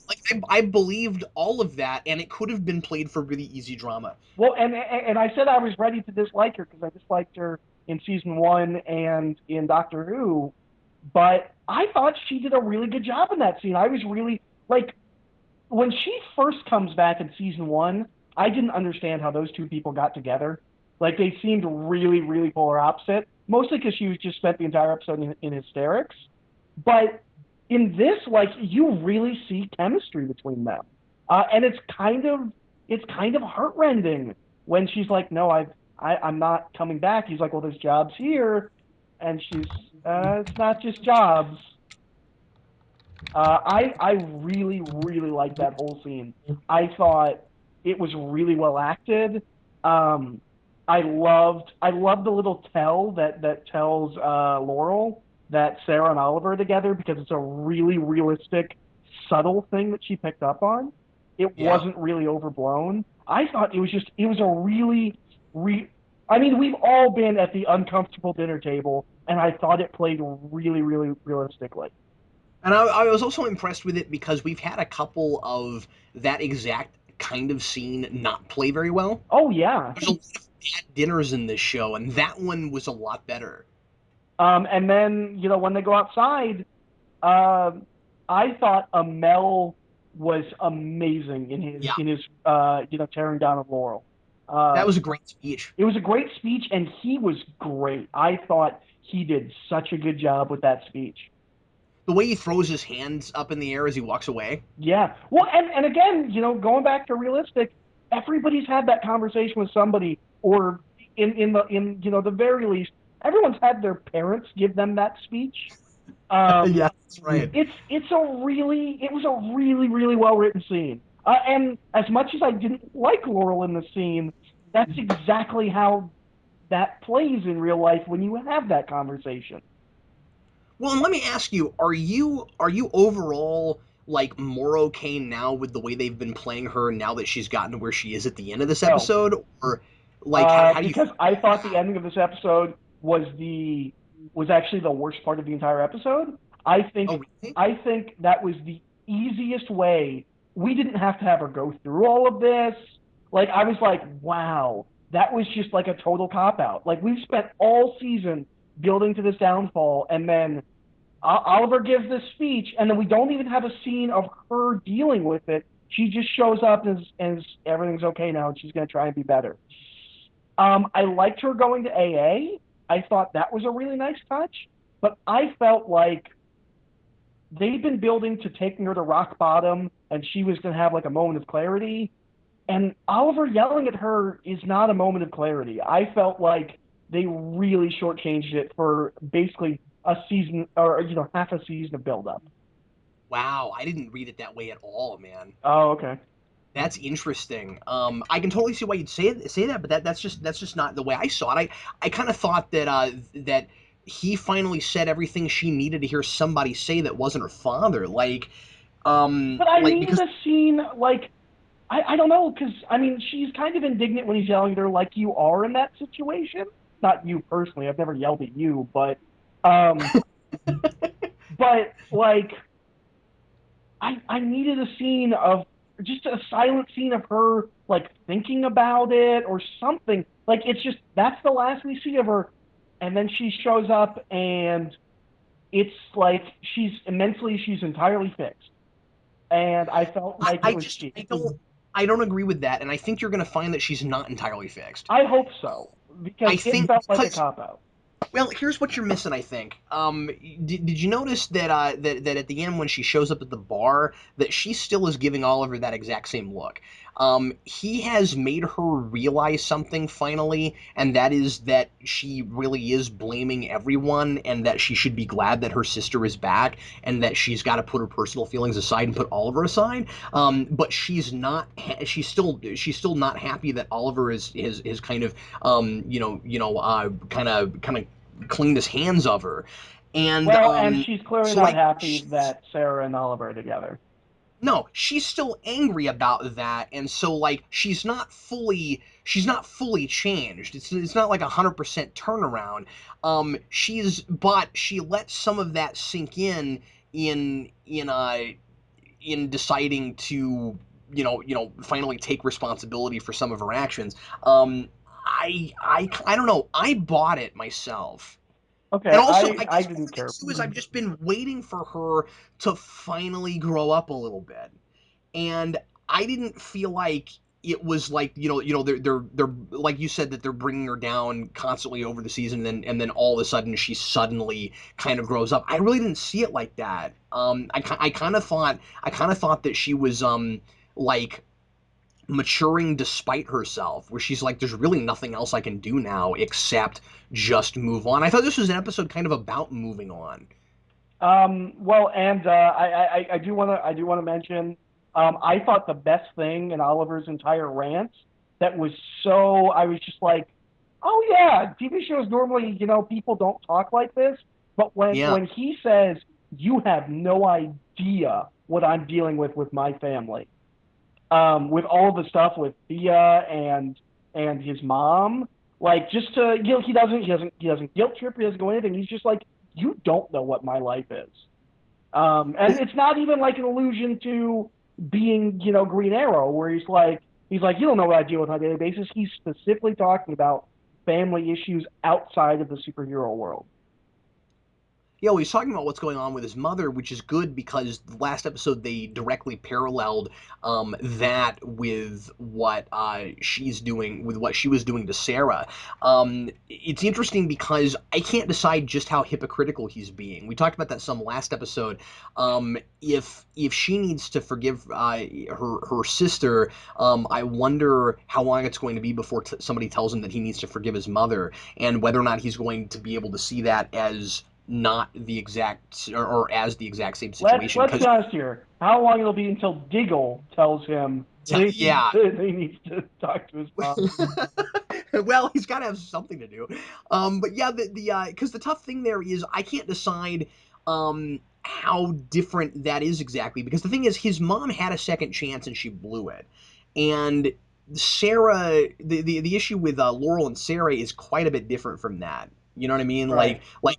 Like I believed all of that, and it could have been played for really easy drama. Well, and I said I was ready to dislike her because I disliked her in season 1 and in Doctor Who, but I thought she did a really good job in that scene. I was really like when she first comes back in season 1. I didn't understand how those 2 people got together. Like they seemed really, really polar opposite. Mostly because she was just spent the entire episode in hysterics. But in this, like you really see chemistry between them, and it's kind of it's kind of heartrending when she's like, no, I'm not coming back. He's like, well, there's jobs here, and she's, it's not just jobs. I really really liked that whole scene. I thought it was really well acted. Um, I loved the little tell that tells Laurel that Sarah and Oliver are together because it's a really realistic, subtle thing that she picked up on. It Yeah. wasn't really overblown. I thought it was a really re. I mean, we've all been at the uncomfortable dinner table, and I thought it played really really realistically. And I was also impressed with it because we've had a couple of that exact kind of scene not play very well. Oh yeah. There's a lot of bad dinners in this show, and that one was a lot better. And then, when they go outside, um, I thought Amel was amazing Yeah, in his tearing down of Laurel. that Uh, was a great speech. it was a great speech, and he was great. I thought he did such a good job with that speech. The way he throws his hands up in the air as he walks away. Yeah. Well, and again, going back to realistic, everybody's had that conversation with somebody, or the very least, everyone's had their parents give them that speech. Um, Yeah, that's right. it was a really really well written scene. And as much as I didn't like Laurel in the scene, that's exactly how that plays in real life when you have that conversation. Well, and let me ask you: are you overall like more okay now with the way they've been playing her now that she's gotten to where she is at the end of this No, episode, or like how do you because feel I about thought the that? ending of this episode was actually the worst part of the entire episode. I Oh, think really? I think that was the easiest way. We didn't have her go through all of this. Like I was like, wow, that was just like a total cop out. Like we've spent all season building to this downfall, and then Oliver gives this speech, and then we don't even have a scene of her dealing with it. She just shows up and everything's okay now, and she's going to try and be better. I liked her going to AA. I thought that was a really nice touch, but I felt like they've been building to taking her to rock bottom, and she was going to have like a moment of clarity. And Oliver yelling at her is not a moment of clarity. I felt like they really shortchanged it for basically a season, or half a season of build up. Wow, I didn't read it that way at all, man. Oh, okay. That's interesting. I can totally see why you'd say that, but that's just not the way I saw it. I kind of thought that he finally said everything she needed to hear somebody say that wasn't her father. But I mean, Because the scene, like, I don't know, because I mean, she's kind of indignant when he's yelling at her, like you are in that situation. Not you personally. I've never yelled at you, um, but like, I needed a scene of just a silent scene of her like thinking about it or something. Like it's just that's the last we see of her, and then she shows up and it's like she's entirely fixed, and I felt I, like it I was just cheap. I don't agree with that, and I think you're going to find that she's not entirely fixed. I hope so because I it think felt like a because cop out. Well, here's what you're missing, I think. Did you notice that at the end when she shows up at the bar that she still is giving Oliver that exact same look? He has made her realize something finally, and that is that she really is blaming everyone, and that she should be glad that her sister is back, and that she's got to put her personal feelings aside and put Oliver aside. But she's not. She's still not happy that Oliver is kind of kind of cleaned his hands of her. And Well, and she's clearly so not like happy that Sarah and Oliver are together. no, she's still angry about that, and so like she's not fully changed. It's not like 100% turnaround. But she lets some of that sink in deciding to finally take responsibility for some of her actions. I don't know. I bought it myself. And Okay, also, I I guess part didn't of it care. too is I've just been waiting for her to finally grow up a little bit, and I didn't feel like it was like they're like you said that they're bringing her down constantly over the season, and then all of a sudden she suddenly kind of grows up. I really didn't see it like that. I kind of thought that she was like maturing despite herself, where she's like, there's really nothing else I can do now except just move on. I thought this was an episode kind of about moving on. Well, and I do want to mention, I thought the best thing in Oliver's entire rant that was so I was just like, oh yeah, TV shows normally, people don't talk like this, but Yeah. when he says, you have no idea what I'm dealing with my family, with all the stuff with Thea and his mom, like just to he doesn't guilt trip, he doesn't go anything. He's just like, you don't know what my life is. And it's not even like an allusion to being, Green Arrow, where he's like, you don't know what I deal with on a daily basis. He's specifically talking about family issues outside of the superhero world. Yeah, well, he's talking about what's going on with his mother, which is good because the last episode they directly paralleled that with what she's doing, with what she was doing to Sarah. It's interesting because I can't decide just how hypocritical he's being. We talked about that some last episode. If she needs to forgive her sister, I wonder how long it's going to be before somebody tells him that he needs to forgive his mother, and whether or not he's going to be able to see that as not the exact or as the exact same situation. Let's Because be honest here. How long it'll be until Diggle tells him that yeah, he needs to talk to his mom? well, he's got to have something to do. But yeah, the because the tough thing there is I can't decide how different that is exactly, because the thing is his mom had a second chance and she blew it, and Sarah, the issue with Laurel and Sarah is quite a bit different from that. You know what I mean? Right. Like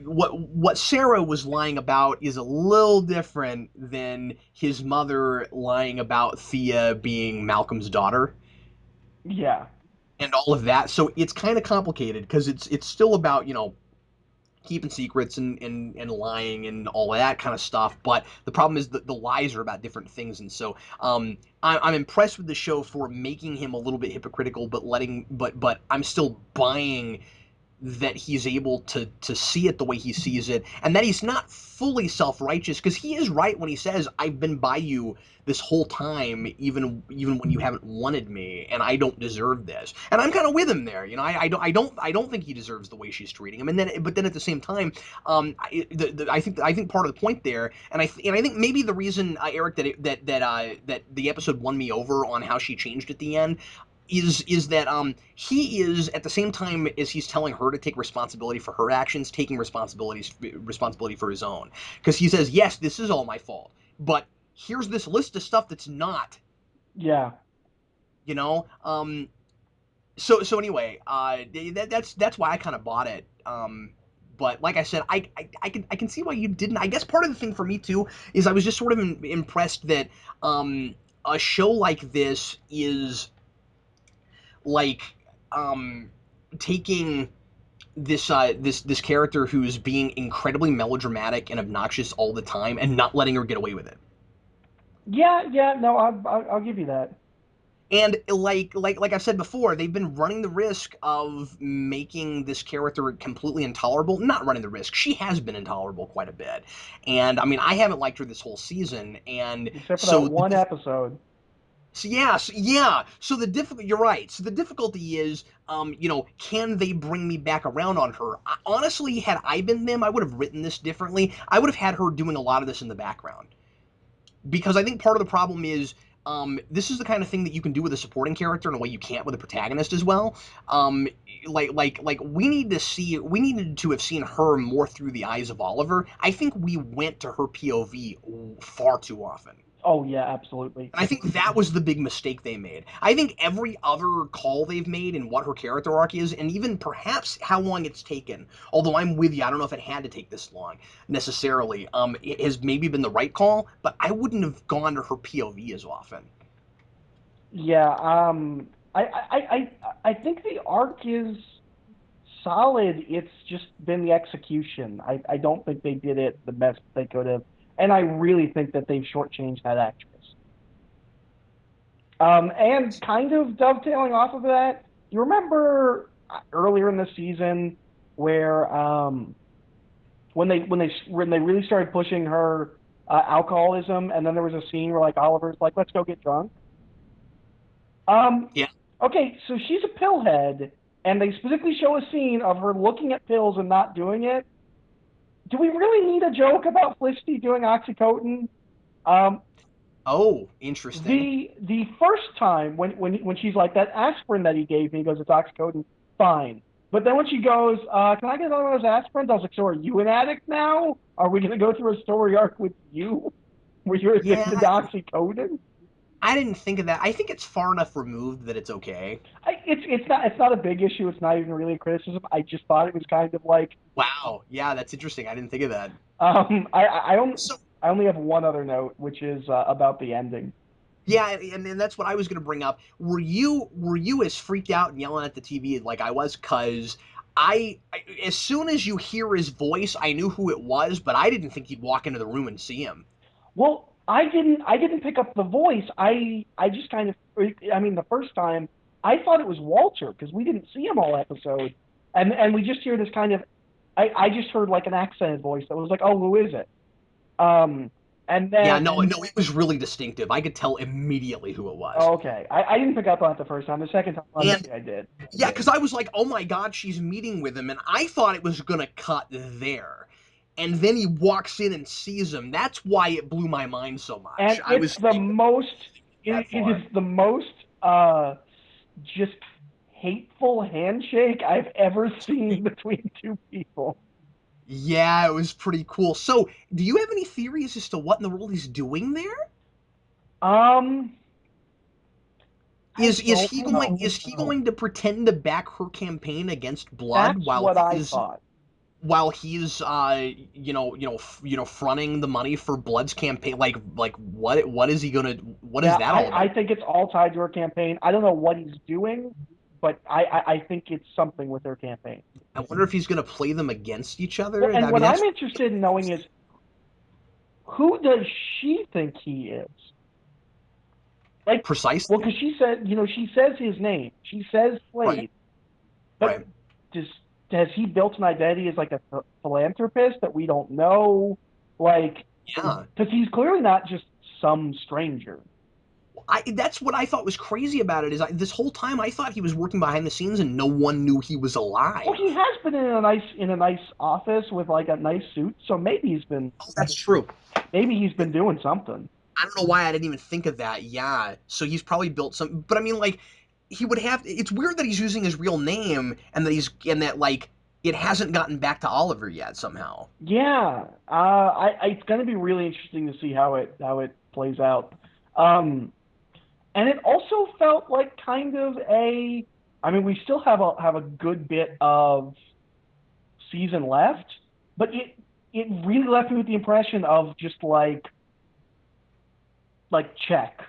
what Sarah was lying about is a little different than his mother lying about Thea being Malcolm's daughter Yeah. and all of that. So it's kind of complicated because it's still about, keeping secrets and lying and all of that kind of stuff. But the problem is that the lies are about different things, and so I'm impressed with the show for making him a little bit hypocritical, but I'm still buying that he's able to see it the way he sees it, and that he's not fully self-righteous, because he is right when he says, I've been by you this whole time, even when you haven't wanted me, and I don't deserve this. And I'm kind of with him there. I don't think he deserves the way she's treating him. But then at the same time, I think part of the point there, and I think maybe the reason, Eric, that the episode won me over on how she changed at the end is that he is, at the same time as he's telling her to take responsibility for her actions, taking responsibility for his own, because he says, yes, this is all my fault, but here's this list of stuff that's not. Yeah. you know so anyway, that's why I kind of bought it. But like I said, I can see why you didn't. I guess part of the thing for me too is I was just sort of impressed that a show like this is like taking this character who's being incredibly melodramatic and obnoxious all the time and not letting her get away with it. Yeah. Yeah. No, I'll give you that. And like I've said before, they've been running the risk of making this character completely intolerable. Not running the risk. She has been intolerable quite a bit. And I mean, I haven't liked her this whole season. And Except for that so one episode. So yeah, yeah. So you're right. So the difficulty is, can they bring me back around on her? Honestly, had I been them, I would have written this differently. I would have had her doing a lot of this in the background, because I think part of the problem is, this is the kind of thing that you can do with a supporting character in a way you can't with a protagonist as well. Like we needed to have seen her more through the eyes of Oliver. I think we went to her POV far too often. Oh yeah, absolutely. And I think that was the big mistake they made. I think every other call they've made and what her character arc is, and even perhaps how long it's taken, although I'm with you, I don't know if it had to take this long necessarily, it has maybe been the right call, but I wouldn't have gone to her POV as often. Yeah. I think the arc is solid. It's just been the execution. I don't think they did it the best they could have, and I really think that they've shortchanged that actress. And kind of dovetailing off of that, you remember earlier in the season where when they really started pushing her alcoholism, and then there was a scene where like Oliver's like, "Let's go get drunk." Yeah. Okay, so she's a pillhead, and they specifically show a scene of her looking at pills and not doing it. Do we really need a joke about Felicity doing oxycodone? Um, Oh, interesting. the first time when she's like that aspirin that he gave me, he goes, it's oxycodone, fine. But then when she goes, can I get another one of those aspirins? I was like, so are you an addict now? Are we gonna go through a story arc with you where you're addicted Yeah, to oxycodone? I didn't think of that. I think it's far enough removed that it's okay. It's not a big issue. It's not even really a criticism. I just thought it was kind of like Wow. Yeah, that's interesting. I didn't think of that. So I only have one other note, which is about the ending. yeah, and that's what I was going to bring up. Were you as freaked out and yelling at the TV like I was? Cause as soon as you hear his voice, I knew who it was, but I didn't think he'd walk into the room and see him. Well, I didn't pick up the voice. I just kind of I mean the first time I thought it was Walter because we didn't see him all episode, and we just hear this kind of I just heard like an accented voice that was like, oh, who is it? Um, and Yeah, then no, no, it was really distinctive. I could tell immediately who it was. okay, I didn't pick up on it the first time. The second time, And honestly, I did. yeah, because I was like, oh my God, she's meeting with him. And I thought it was going to cut there. And then he walks in and sees him. That's why it blew my mind so much. And I was that it is far. the most just hateful handshake I've ever seen between two people. Yeah, it was pretty cool. So, do you have any theories as to what in the world he's doing there? Um, I Is don't he going know. is he going to pretend to back her campaign against Blood That's what I thought. while he's fronting the money for Blood's campaign? Like what is he gonna what is Yeah, that all I about? think it's all tied to her campaign. I don't know what he's doing, but I think it's something with her campaign. I wonder if he's gonna play them against each Well, other. and I mean, what I'm that's interested in knowing is who does she think he is? Like, well, precisely because she said, she says his name. She says right, Slade, but right. does has he built an identity as like a philanthropist that we don't know? Like, Yeah, because he's clearly not just some stranger. that's what I thought was crazy about it. This whole time I thought he was working behind the scenes and no one knew he was Well, he alive. has been in a nice office with like a nice suit, so Oh, that's true. maybe he's been doing something. I don't know why I didn't even think of that. Yeah. So he's probably built some, but I mean, like, he would have. It's weird that he's using his real name and that like it hasn't gotten back to Oliver yet somehow. Yeah, it's going to be really interesting to see how it plays out. Um, and it also felt like kind of a. I mean, we still have a good bit of season left, but it really left me with the impression of just like check,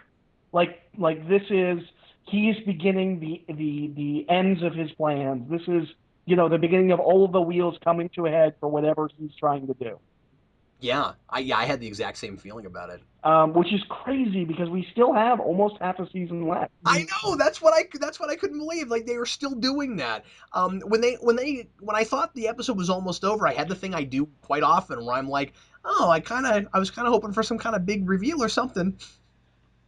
like this is he's beginning the ends of his plans. This is the beginning of all of the wheels coming to a head for whatever he's trying to do. Yeah, I had the exact same feeling about it. Which is crazy because we still have almost half a season left. I know that's what I couldn't believe. Like they were still doing that. When I thought the episode was almost over, I had the thing I do quite often where I'm like, oh, I was kind of hoping for some kind of big reveal or something,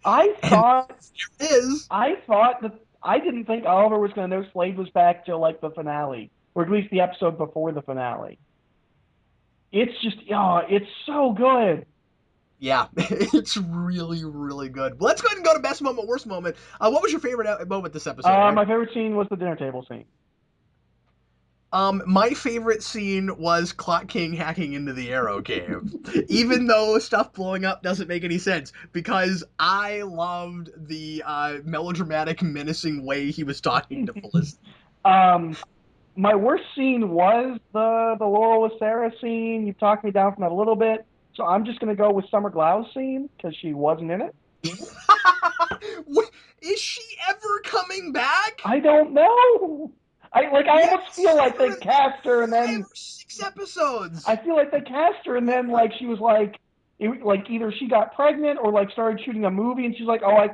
I and thought it is. I thought that I didn't think Oliver was going to know Slade was back till like the finale, or at least the episode before the finale. It's just, oh, it's so good. Yeah, it's really, really good. Well, let's go ahead and go to best moment, worst moment. What was your favorite moment this episode, Eric? My favorite scene was the dinner table scene. My favorite scene was Clock King hacking into the Arrow Cave, even though stuff blowing up doesn't make any sense, because I loved the melodramatic, menacing way he was talking to Felicity. Um, my worst scene was the Laurel with Sarah scene. You talked me down from that a little bit, so I'm just going to go with Summer Glau's scene because she wasn't in it. Is she ever coming back? I don't know. I We haven't almost feel seen like her they in cast her and 5 then or 6 episodes. I feel like they cast her and then like she was like either she got pregnant or like started shooting a movie and she's like, oh, I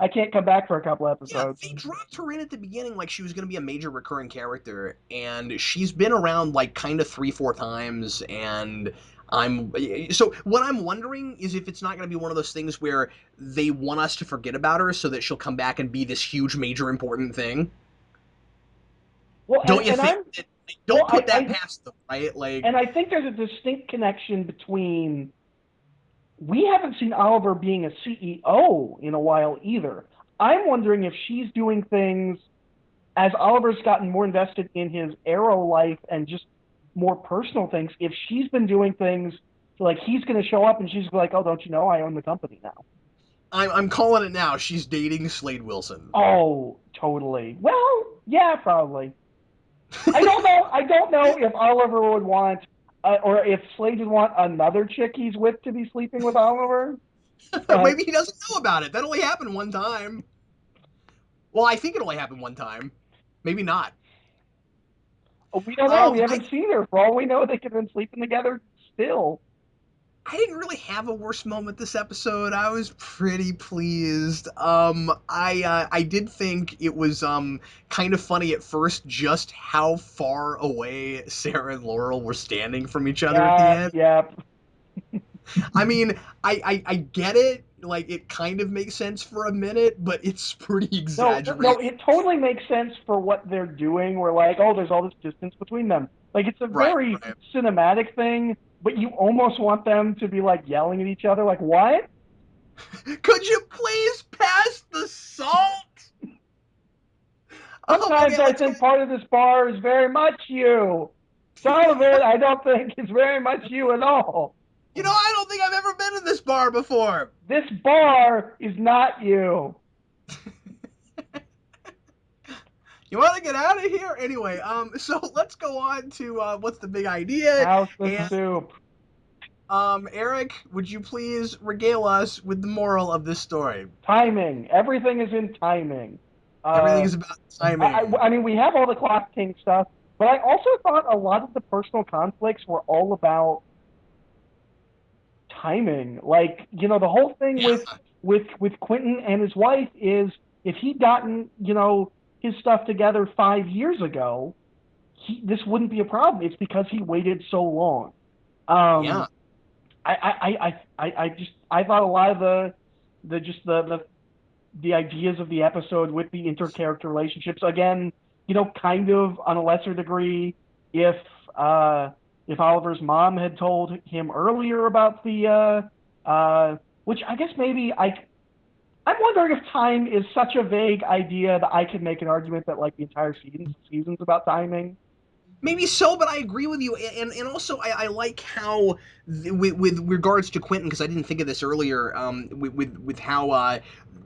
can't come back for a couple Yeah, episodes. they dropped her in at the beginning like she was going to be a major recurring character, and she's been around like kind of 3, 4 times, and So what I'm wondering is if it's not going to be one of those things where they want us to forget about her so that she'll come back and be this huge, major, important thing. Well, Don't you and think? I'm well, Don't put that past them, right? Like, I think there's a distinct connection between we haven't seen Oliver being a CEO in a while either. I'm wondering if she's doing things as Oliver's gotten more invested in his Arrow life and just more personal things. If she's been doing things like he's going to show up and she's like, "Oh, don't you know I own the company now?" I'm calling it now. She's dating Slade Wilson. Oh, totally. Well, yeah, probably. I don't know. I don't know if Oliver would want, or if Slade would want another chick he's with to be sleeping with Oliver. But Maybe he doesn't know about it. That only happened one time. Well, I think it only happened one time. Maybe not. we don't know. We I haven't seen her. For all we know, they could have been sleeping together still. I didn't really have a worse moment this episode. I was pretty pleased. I did think it was kind of funny at first just how far away Sarah and Laurel were standing from each other at the Yeah, end. yeah. I mean, I get it. Like it kind of makes sense for a minute, but it's pretty No, no, exaggerated. it totally makes sense for what they're doing. We're like, oh, there's all this distance between them. Like it's a Right, very right. cinematic thing, but you almost want them to be like yelling at each other, like, what? Could you please pass the salt? Sometimes Okay, I let's go. think part of this bar is very much you. Some of it I don't think is very much you at all. I don't think I've ever been in this bar before. This bar is not you. You want to get out of here? Anyway, so let's go on to what's the big idea. House the And soup. Eric, would you please regale us with the moral of this story? Timing. Everything is in timing. Everything Uh, is about timing. I mean, we have all the Clock King stuff, but I also thought a lot of the personal conflicts were all about timing. Like, the whole thing Yeah, with Quentin and his wife is if he'd gotten, his stuff together 5 years ago, this wouldn't be a problem. It's because he waited so long. yeah. Um, I thought a lot of the ideas of the episode with the intercharacter relationships again, kind of on a lesser degree, if if Oliver's mom had told him earlier about which I guess maybe I'm wondering if time is such a vague idea that I could make an argument that like the entire season's about timing. Maybe so, but I agree with you, and also I like how with regards to Quentin, because I didn't think of this earlier. With how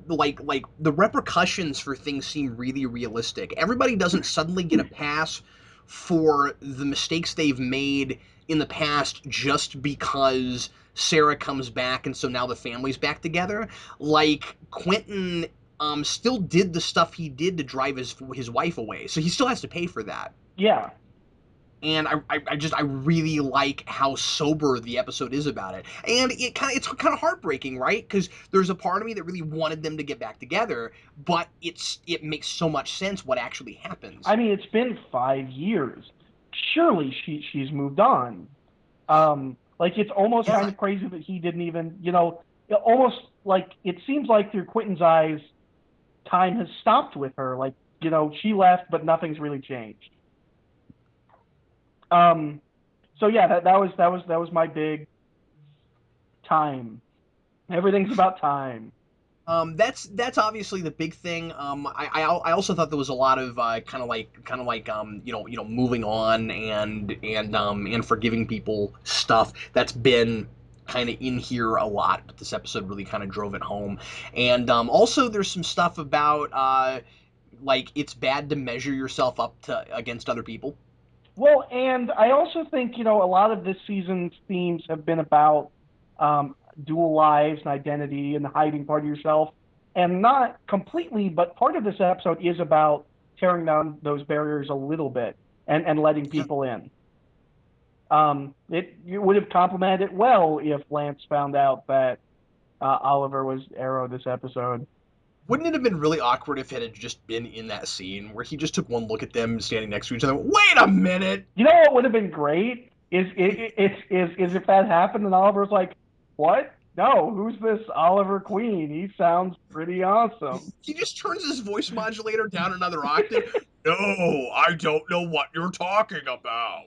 like the repercussions for things seem really realistic. Everybody doesn't suddenly get a pass for the mistakes they've made in the past just because Sarah comes back, and so now the family's back together. Like Quentin still did the stuff he did to drive his wife away, so he still has to pay for that. Yeah. And I really like how sober the episode is about it, and it's kind of heartbreaking, right? Because there's a part of me that really wanted them to get back together, but it makes so much sense what actually happens. I mean, it's been 5 years. Surely she's moved on. Like it's almost Yeah, kind of crazy that he didn't even, almost like it seems like through Quentin's eyes, time has stopped with her. Like, she left, but nothing's really changed. Um, so yeah, that was my big time. Everything's about time. that's obviously the big thing. I also thought there was a lot of kind of like moving on and forgiving people stuff that's been kind of in here a lot, but this episode really kind of drove it home. And also there's some stuff about like it's bad to measure yourself up to against other people. Well, and I also think, a lot of this season's themes have been about dual lives and identity and hiding part of yourself. And not completely, but part of this episode is about tearing down those barriers a little bit and letting Yeah. people in. It would have complemented it well if Lance found out that Oliver was Arrow this episode. Wouldn't it have been really awkward if it had just been in that scene where he just took one look at them standing next to each other? Wait a minute! You know what would have been great is if that happened and Oliver's like, what? No, who's this Oliver Queen? He sounds pretty awesome. He just turns his voice modulator down another octave. No, I don't know what you're talking about.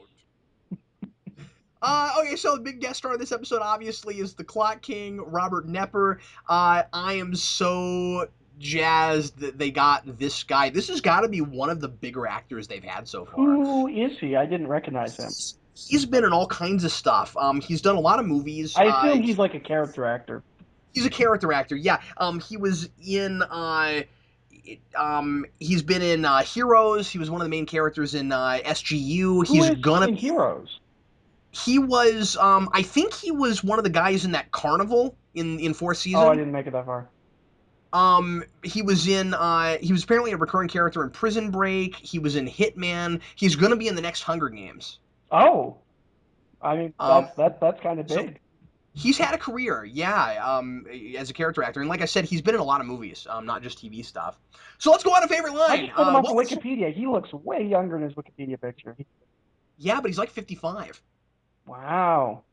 Okay, so the big guest star of this episode obviously is the Clock King, Robert Nepper. I am so jazzed that they got this guy. This has got to be one of the bigger actors they've had so far. Who is he? I didn't recognize him. He's been in all kinds of stuff. He's done a lot of movies. I assume he's like a character actor. He's a character actor. Yeah. He was in. He's been in Heroes. He was one of the main characters in SGU. Who He's is gonna. in Heroes? He was. I think he was one of the guys in that carnival in fourth season. Oh, I didn't make it that far. He was in. He was apparently a recurring character in Prison Break. He was in Hitman. He's gonna be in the next Hunger Games. Oh, I mean that's kind of big. So, he's had a career, yeah, as a character actor, and like I said, he's been in a lot of movies, not just TV stuff. So let's go on to favorite line. I just pulled him up on Wikipedia. He looks way younger in his Wikipedia picture. Yeah, but he's like 55. Wow.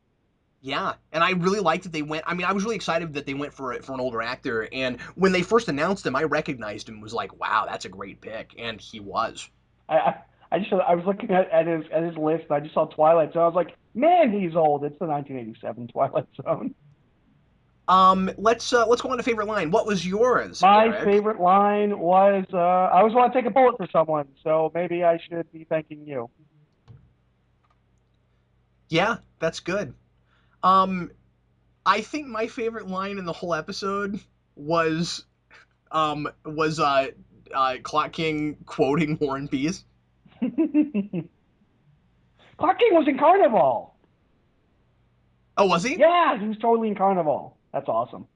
Yeah, and I really liked that they went. I mean, I was really excited that they went for an older actor, and when they first announced him, I recognized him. Was like, wow, that's a great pick, and he was. I was looking at his list, and I just saw Twilight Zone. I was like, man, he's old. It's the 1987 Twilight Zone. Let's go on to favorite line. What was yours? My Eric? favorite line was, I always want to take a bullet for someone, so maybe I should be thanking you. Yeah, that's good. I think my favorite line in the whole episode was Clock King quoting War and Peace. Clock King was in Carnival. Oh, was he? Yeah, he was totally in Carnival. That's awesome.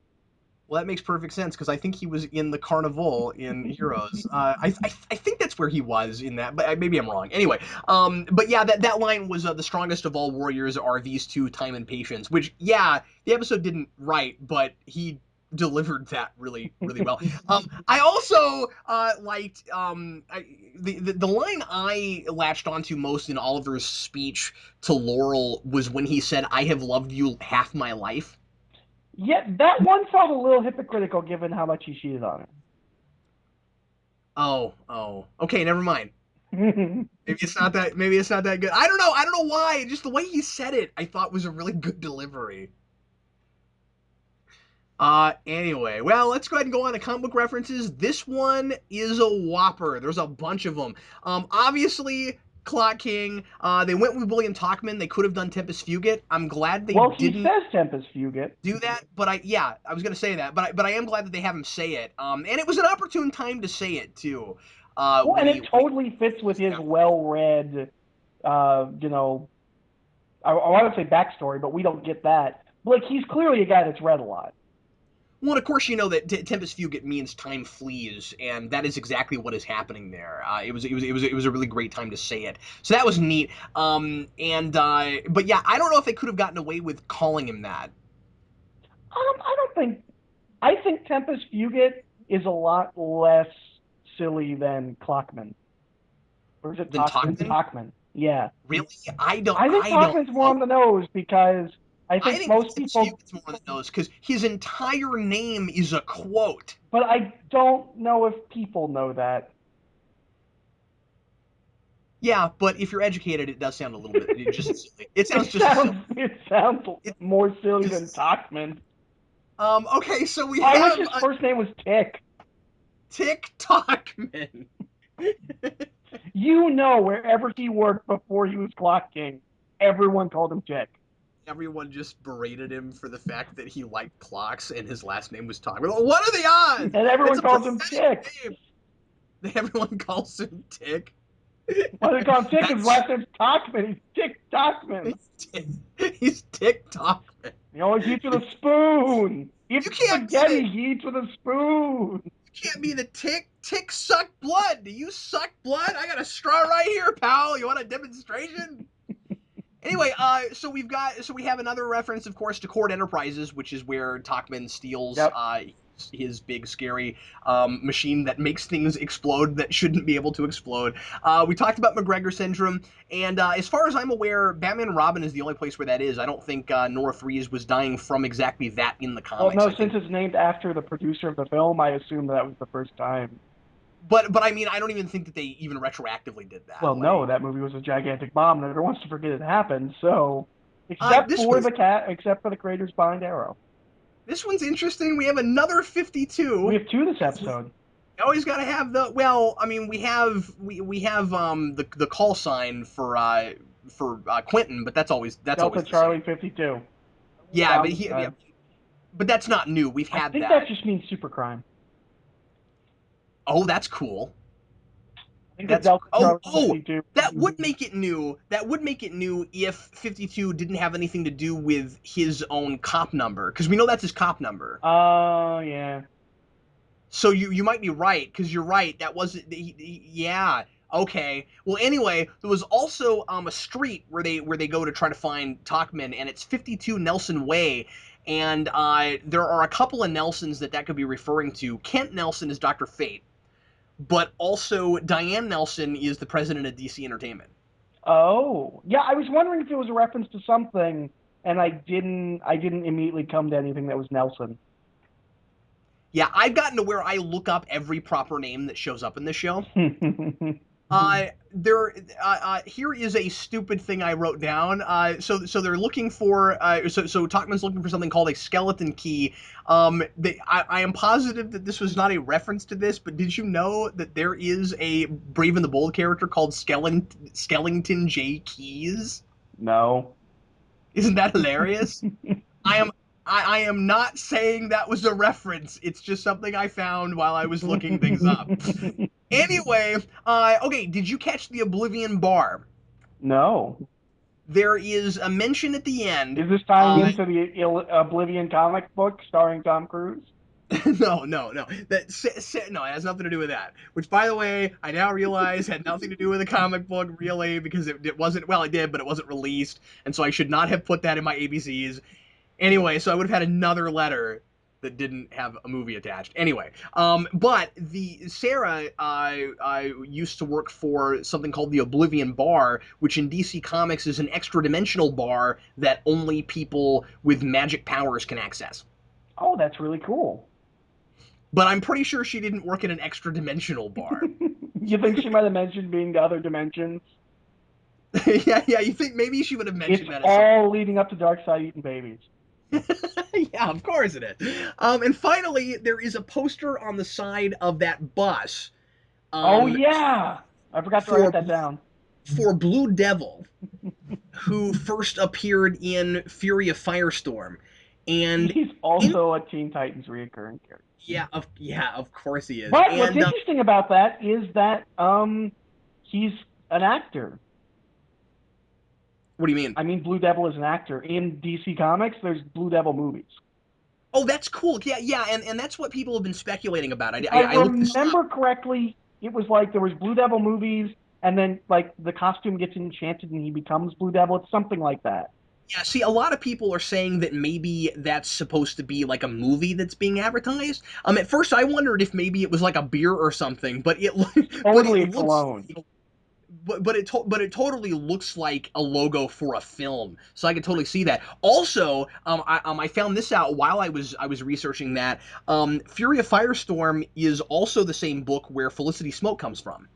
Well, that makes perfect sense because I think he was in the Carnival in Heroes. I think that's where he was in that, but maybe I'm wrong. Anyway, but yeah, that line was the strongest of all warriors are these two, time and patience. Which, yeah, the episode didn't write, but he delivered that really well. I also liked the line I latched onto most in Oliver's speech to Laurel was when he said, "I have loved you half my life." Yeah, that one felt a little hypocritical given how much he cheated on her. Oh. Okay, never mind. Maybe it's not that good. I don't know why. Just the way he said it, I thought was a really good delivery. Anyway, well, let's go ahead and go on to comic book references. This one is a whopper. There's a bunch of them. Obviously, Clock King. They went with William Talkman. They could have done Tempest Fugit. I'm glad they didn't. Well, he says Tempest Fugit. Do that, but I was gonna say that, but I am glad that they have him say it. And it was an opportune time to say it too. Well, and it totally fits with his well-read, I want to say backstory, but we don't get that. Like, he's clearly a guy that's read a lot. Well, and of course, you know that Tempest Fugit means time flees, and that is exactly what is happening there. It was a really great time to say it, so that was neat. But yeah, I don't know if they could have gotten away with calling him that. I think Tempest Fugit is a lot less silly than Clockman. Or is it Talkman? Yeah. Really? I think Talkman's more on the nose because I think most people. It's more on the nose because his entire name is a quote. But I don't know if people know that. Yeah, but if you're educated, it does sound a little bit just silly. It sounds It sounds more silly than Talkman. Okay, so we have. I wish his first name was Tick. Tick Talkman. Wherever he worked before he was Clock King, everyone called him Tick. Everyone just berated him for the fact that he liked clocks and his last name was Talkman. What are the odds? And everyone calls him Tick. Everyone calls him Tick. Why do they call him Tick? His last name's Talkman. He's Tick Talkman. He's Tick Talkman. He always eats with a spoon. You can't spaghetti. He eats with a spoon. You can't be the Tick. Tick suck blood. Do you suck blood? I got a straw right here, pal. You want a demonstration? Anyway, so we have another reference, of course, to Cord Enterprises, which is where Talkman steals his big scary machine that makes things explode that shouldn't be able to explode. We talked about McGregor syndrome, and as far as I'm aware, Batman and Robin is the only place where that is. I don't think Nora Freeze was dying from exactly that in the Well, comics. no, I since think, it's named after the producer of the film, I assume that was the first time. but I mean, I don't even think that they even retroactively did that. Well, no, Like, that movie was a gigantic bomb. Nobody wants to forget it happened. So, this one's except for the creators behind Arrow, this one's interesting. We have another we 52. have two this episode. You always got to have the well. I mean, we have the call sign for Quentin, but that's Delta always the same. Charlie 52. Yeah, but I but that's not new. We've had think that that. just means supercrime. Oh, that's cool. I think it's That's Delta Charlie oh 52. that would make it new. That would make it new if 52 didn't have anything to do with his own cop number, because we know that's his cop number. Oh, yeah. So you might be right, because you're right. That wasn't yeah. Okay. Well, anyway, there was also a street where they go to try to find Talkman, and it's 52 Nelson Way, and there are a couple of Nelsons that could be referring to. Kent Nelson is Dr. Fate, but also Diane Nelson is the president of DC Entertainment. Oh, yeah. I was wondering if it was a reference to something, and I didn't immediately come to anything that was Nelson. Yeah, I've gotten to where I look up every proper name that shows up in this show. There, here is a stupid thing I wrote down. So they're looking for, so Talkman's looking for something called a skeleton key. I am positive that this was not a reference to this, but did you know that there is a Brave and the Bold character called Skellington J. Keys? No. Isn't that hilarious? I am I am not saying that was a reference. It's just something I found while I was looking things up. Anyway, okay, did you catch the Oblivion bar? No. There is a mention at the end. Is this tying into the Oblivion comic book starring Tom Cruise? No, no, no. No, it has nothing to do with that. Which, by the way, I now realize had nothing to do with the comic book, really, because it wasn't. Well, it did, but it wasn't released, and so I should not have put that in my ABCs. Anyway, so I would have had another letter that didn't have a movie attached. Anyway, but the Sarah used to work for something called the Oblivion Bar, which in DC Comics is an extra-dimensional bar that only people with magic powers can access. Oh, that's really cool. But I'm pretty sure she didn't work in an extra-dimensional bar. You think she might have mentioned being to other dimensions? Yeah, you think maybe she would have mentioned It's that. all leading up to Darkseid eating babies. Yeah, of course it is. And finally, there is a poster on the side of that bus. Oh, yeah! I forgot to write that down. For Blue Devil, who first appeared in Fury of Firestorm. And he's also a Teen Titans recurring character. Yeah, of course he is. But what's interesting about that is that he's an actor. What do you mean? I mean, Blue Devil is an actor. In DC Comics, there's Blue Devil movies. Oh, that's cool. Yeah, and that's what people have been speculating about. I remember correctly, it was like there was Blue Devil movies, and then like the costume gets enchanted and he becomes Blue Devil. It's something like that. Yeah, see, a lot of people are saying that maybe that's supposed to be like a movie that's being advertised. At first I wondered if maybe it was like a beer or something, but it totally but it cologne. But it totally looks like a logo for a film, so I could totally see that. Also, I found this out while I was researching that. Fury of Firestorm is also the same book where Felicity Smoke comes from.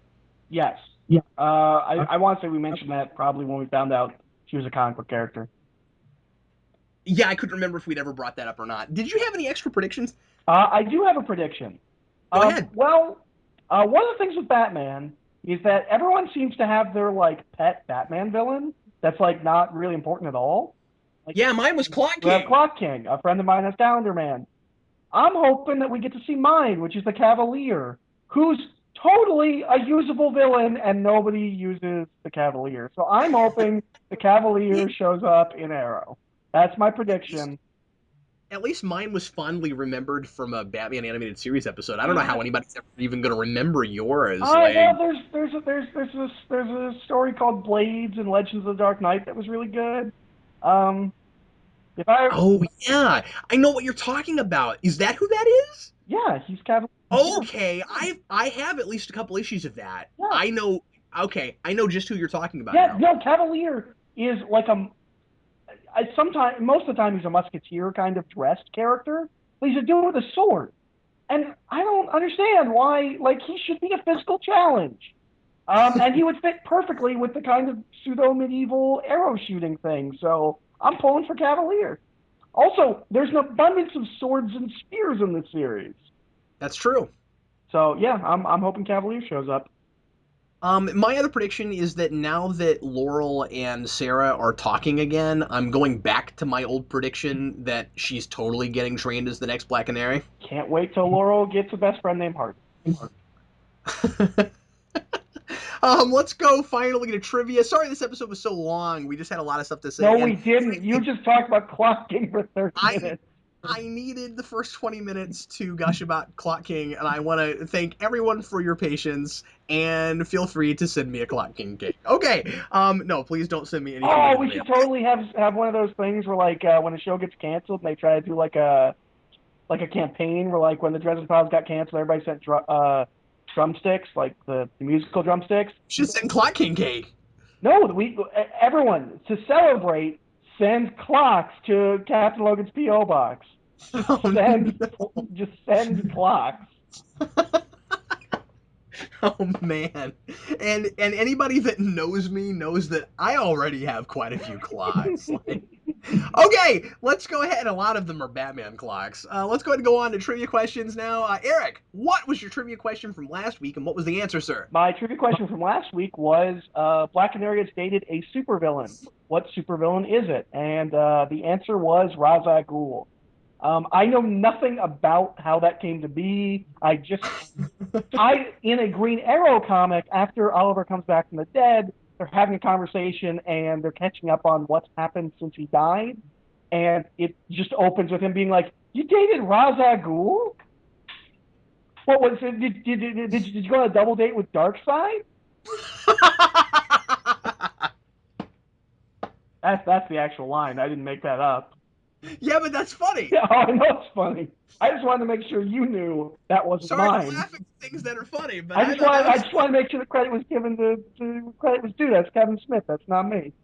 Yes. Yeah. I want to say we mentioned that probably when we found out she was a comic book character. Yeah, I couldn't remember if we'd ever brought that up or not. Did you have any extra predictions? I do have a prediction. Go ahead. Well, one of the things with Batman is that everyone seems to have their like pet Batman villain that's like not really important at all. Like, yeah, mine was Clock King. We have Clock King. A friend of mine has Calendar Man. I'm hoping that we get to see mine, which is the Cavalier, who's totally a usable villain, and nobody uses the Cavalier. So I'm hoping the Cavalier shows up in Arrow. That's my prediction. At least mine was fondly remembered from a Batman animated series episode. I don't know how anybody's ever even going to remember yours. Yeah, there's a story called Blades and Legends of the Dark Knight that was really good. If I Oh yeah, I know what you're talking about. Is that who that is? Yeah, he's Cavalier. Okay, I have at least a couple issues of that. Yeah, I know. Okay, I know just who you're talking about yeah. now. No, Cavalier is like sometimes most of the time he's a musketeer kind of dressed character. But he's a dude with a sword, and I don't understand why. Like he should be a physical challenge. And he would fit perfectly with the kind of pseudo medieval arrow shooting thing. So I'm pulling for Cavalier. Also, there's an abundance of swords and spears in this series. That's true. So yeah, I'm hoping Cavalier shows up. My other prediction is that now that Laurel and Sarah are talking again, I'm going back to my old prediction that she's totally getting trained as the next Black Canary. Can't wait till Laurel gets a best friend named Hardy. Let's go finally to trivia. Sorry this episode was so long. We just had a lot of stuff to No, say, we and didn't. You just talked about Clock King for 30 I minutes. I needed the first 20 minutes to gush about Clock King, and I want to thank everyone for your patience, and feel free to send me a Clock King cake. Okay, no, please don't send me anything Oh, in the we mail. should totally have one of those things where like when a show gets canceled, and they try to do like a campaign where like when the Dresden Files got canceled, everybody sent drumsticks, like the musical drumsticks. Should send Clock King cake. No, everyone to celebrate send clocks to Captain Logan's PO box. Just Oh, send no. just send clocks. Oh man, and anybody that knows me knows that I already have quite a few clocks. Like, okay, let's go ahead. A lot of them are Batman clocks. Let's go ahead and go on to trivia questions now. Eric, what was your trivia question from last week, and what was the answer, sir? My trivia question from last week was Black Canary has dated a supervillain. What supervillain is it? And the answer was Ra's al Ghul. I know nothing about how that came to be. In a Green Arrow comic, after Oliver comes back from the dead, they're having a conversation and they're catching up on what's happened since he died. And it just opens with him being like, "You dated Ra's al Ghul? What was it? Did you go on a double date with Darkseid?" That's the actual line. I didn't make that up. Yeah, but that's funny. Yeah, I know it's funny. I just wanted to make sure you knew that wasn't Sorry for mine. laughing at things that are funny, but I thought that was just wanted to make sure the credit was given to credit was due. That's Kevin Smith. That's not me.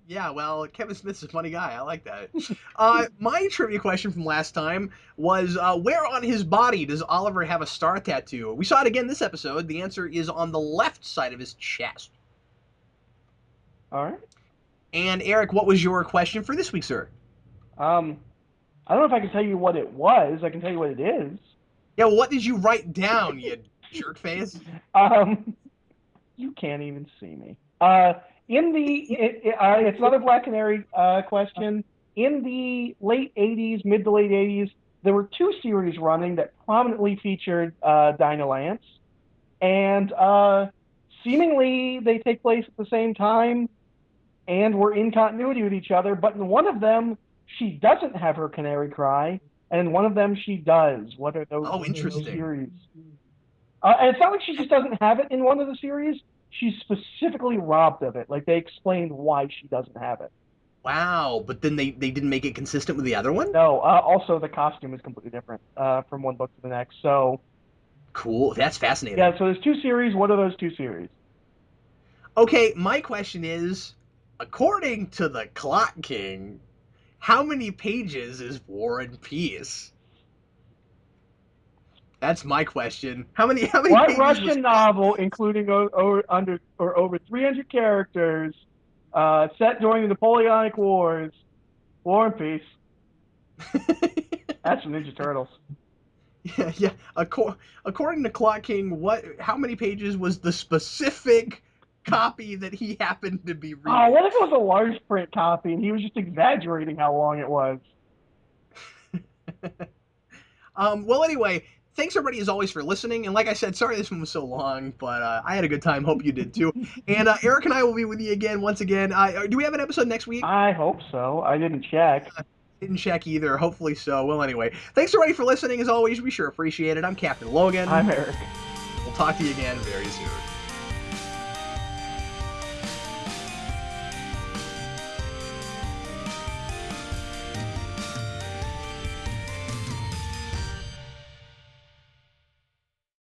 Yeah, well, Kevin Smith's a funny guy. I like that. My trivia question from last time was, where on his body does Oliver have a star tattoo? We saw it again this episode. The answer is on the left side of his chest. All right. And Eric, what was your question for this week, sir? I don't know if I can tell you what it was. I can tell you what it is. Yeah, well, what did you write down, you jerk face? You can't even see me. It's another Black Canary question. In the late '80s, mid to late '80s, there were two series running that prominently featured Dinah Lance, and seemingly they take place at the same time and were in continuity with each other. But in one of them, she doesn't have her canary cry, and in one of them, she does. What are those? Oh, interesting. Series? And it's not like she just doesn't have it in one of the series. She's specifically robbed of it. Like they explained why she doesn't have it. Wow, but then they didn't make it consistent with the other one? No. Also, the costume is completely different from one book to the next. So cool. That's fascinating. yeah. So there's two series. What are those two series? Okay, my question is, according to the Clock King, how many pages is War and Peace? That's my question. How many What pages Russian novel, including over 300 characters, set during the Napoleonic Wars, War and Peace? That's from Ninja Turtles. Yeah. According to Clock King, how many pages was the specific copy that he happened to be reading? Oh, what if it was a large print copy and he was just exaggerating how long it was? Well, anyway, thanks everybody as always for listening. And like I said, sorry this one was so long, but I had a good time. Hope you did too. And Eric and I will be with you again once again. Do we have an episode next week? I hope so. I didn't check. Didn't check either. Hopefully so. Well, anyway, thanks everybody for listening. As always, we sure appreciate it. I'm Captain Logan. I'm Eric. We'll talk to you again very soon.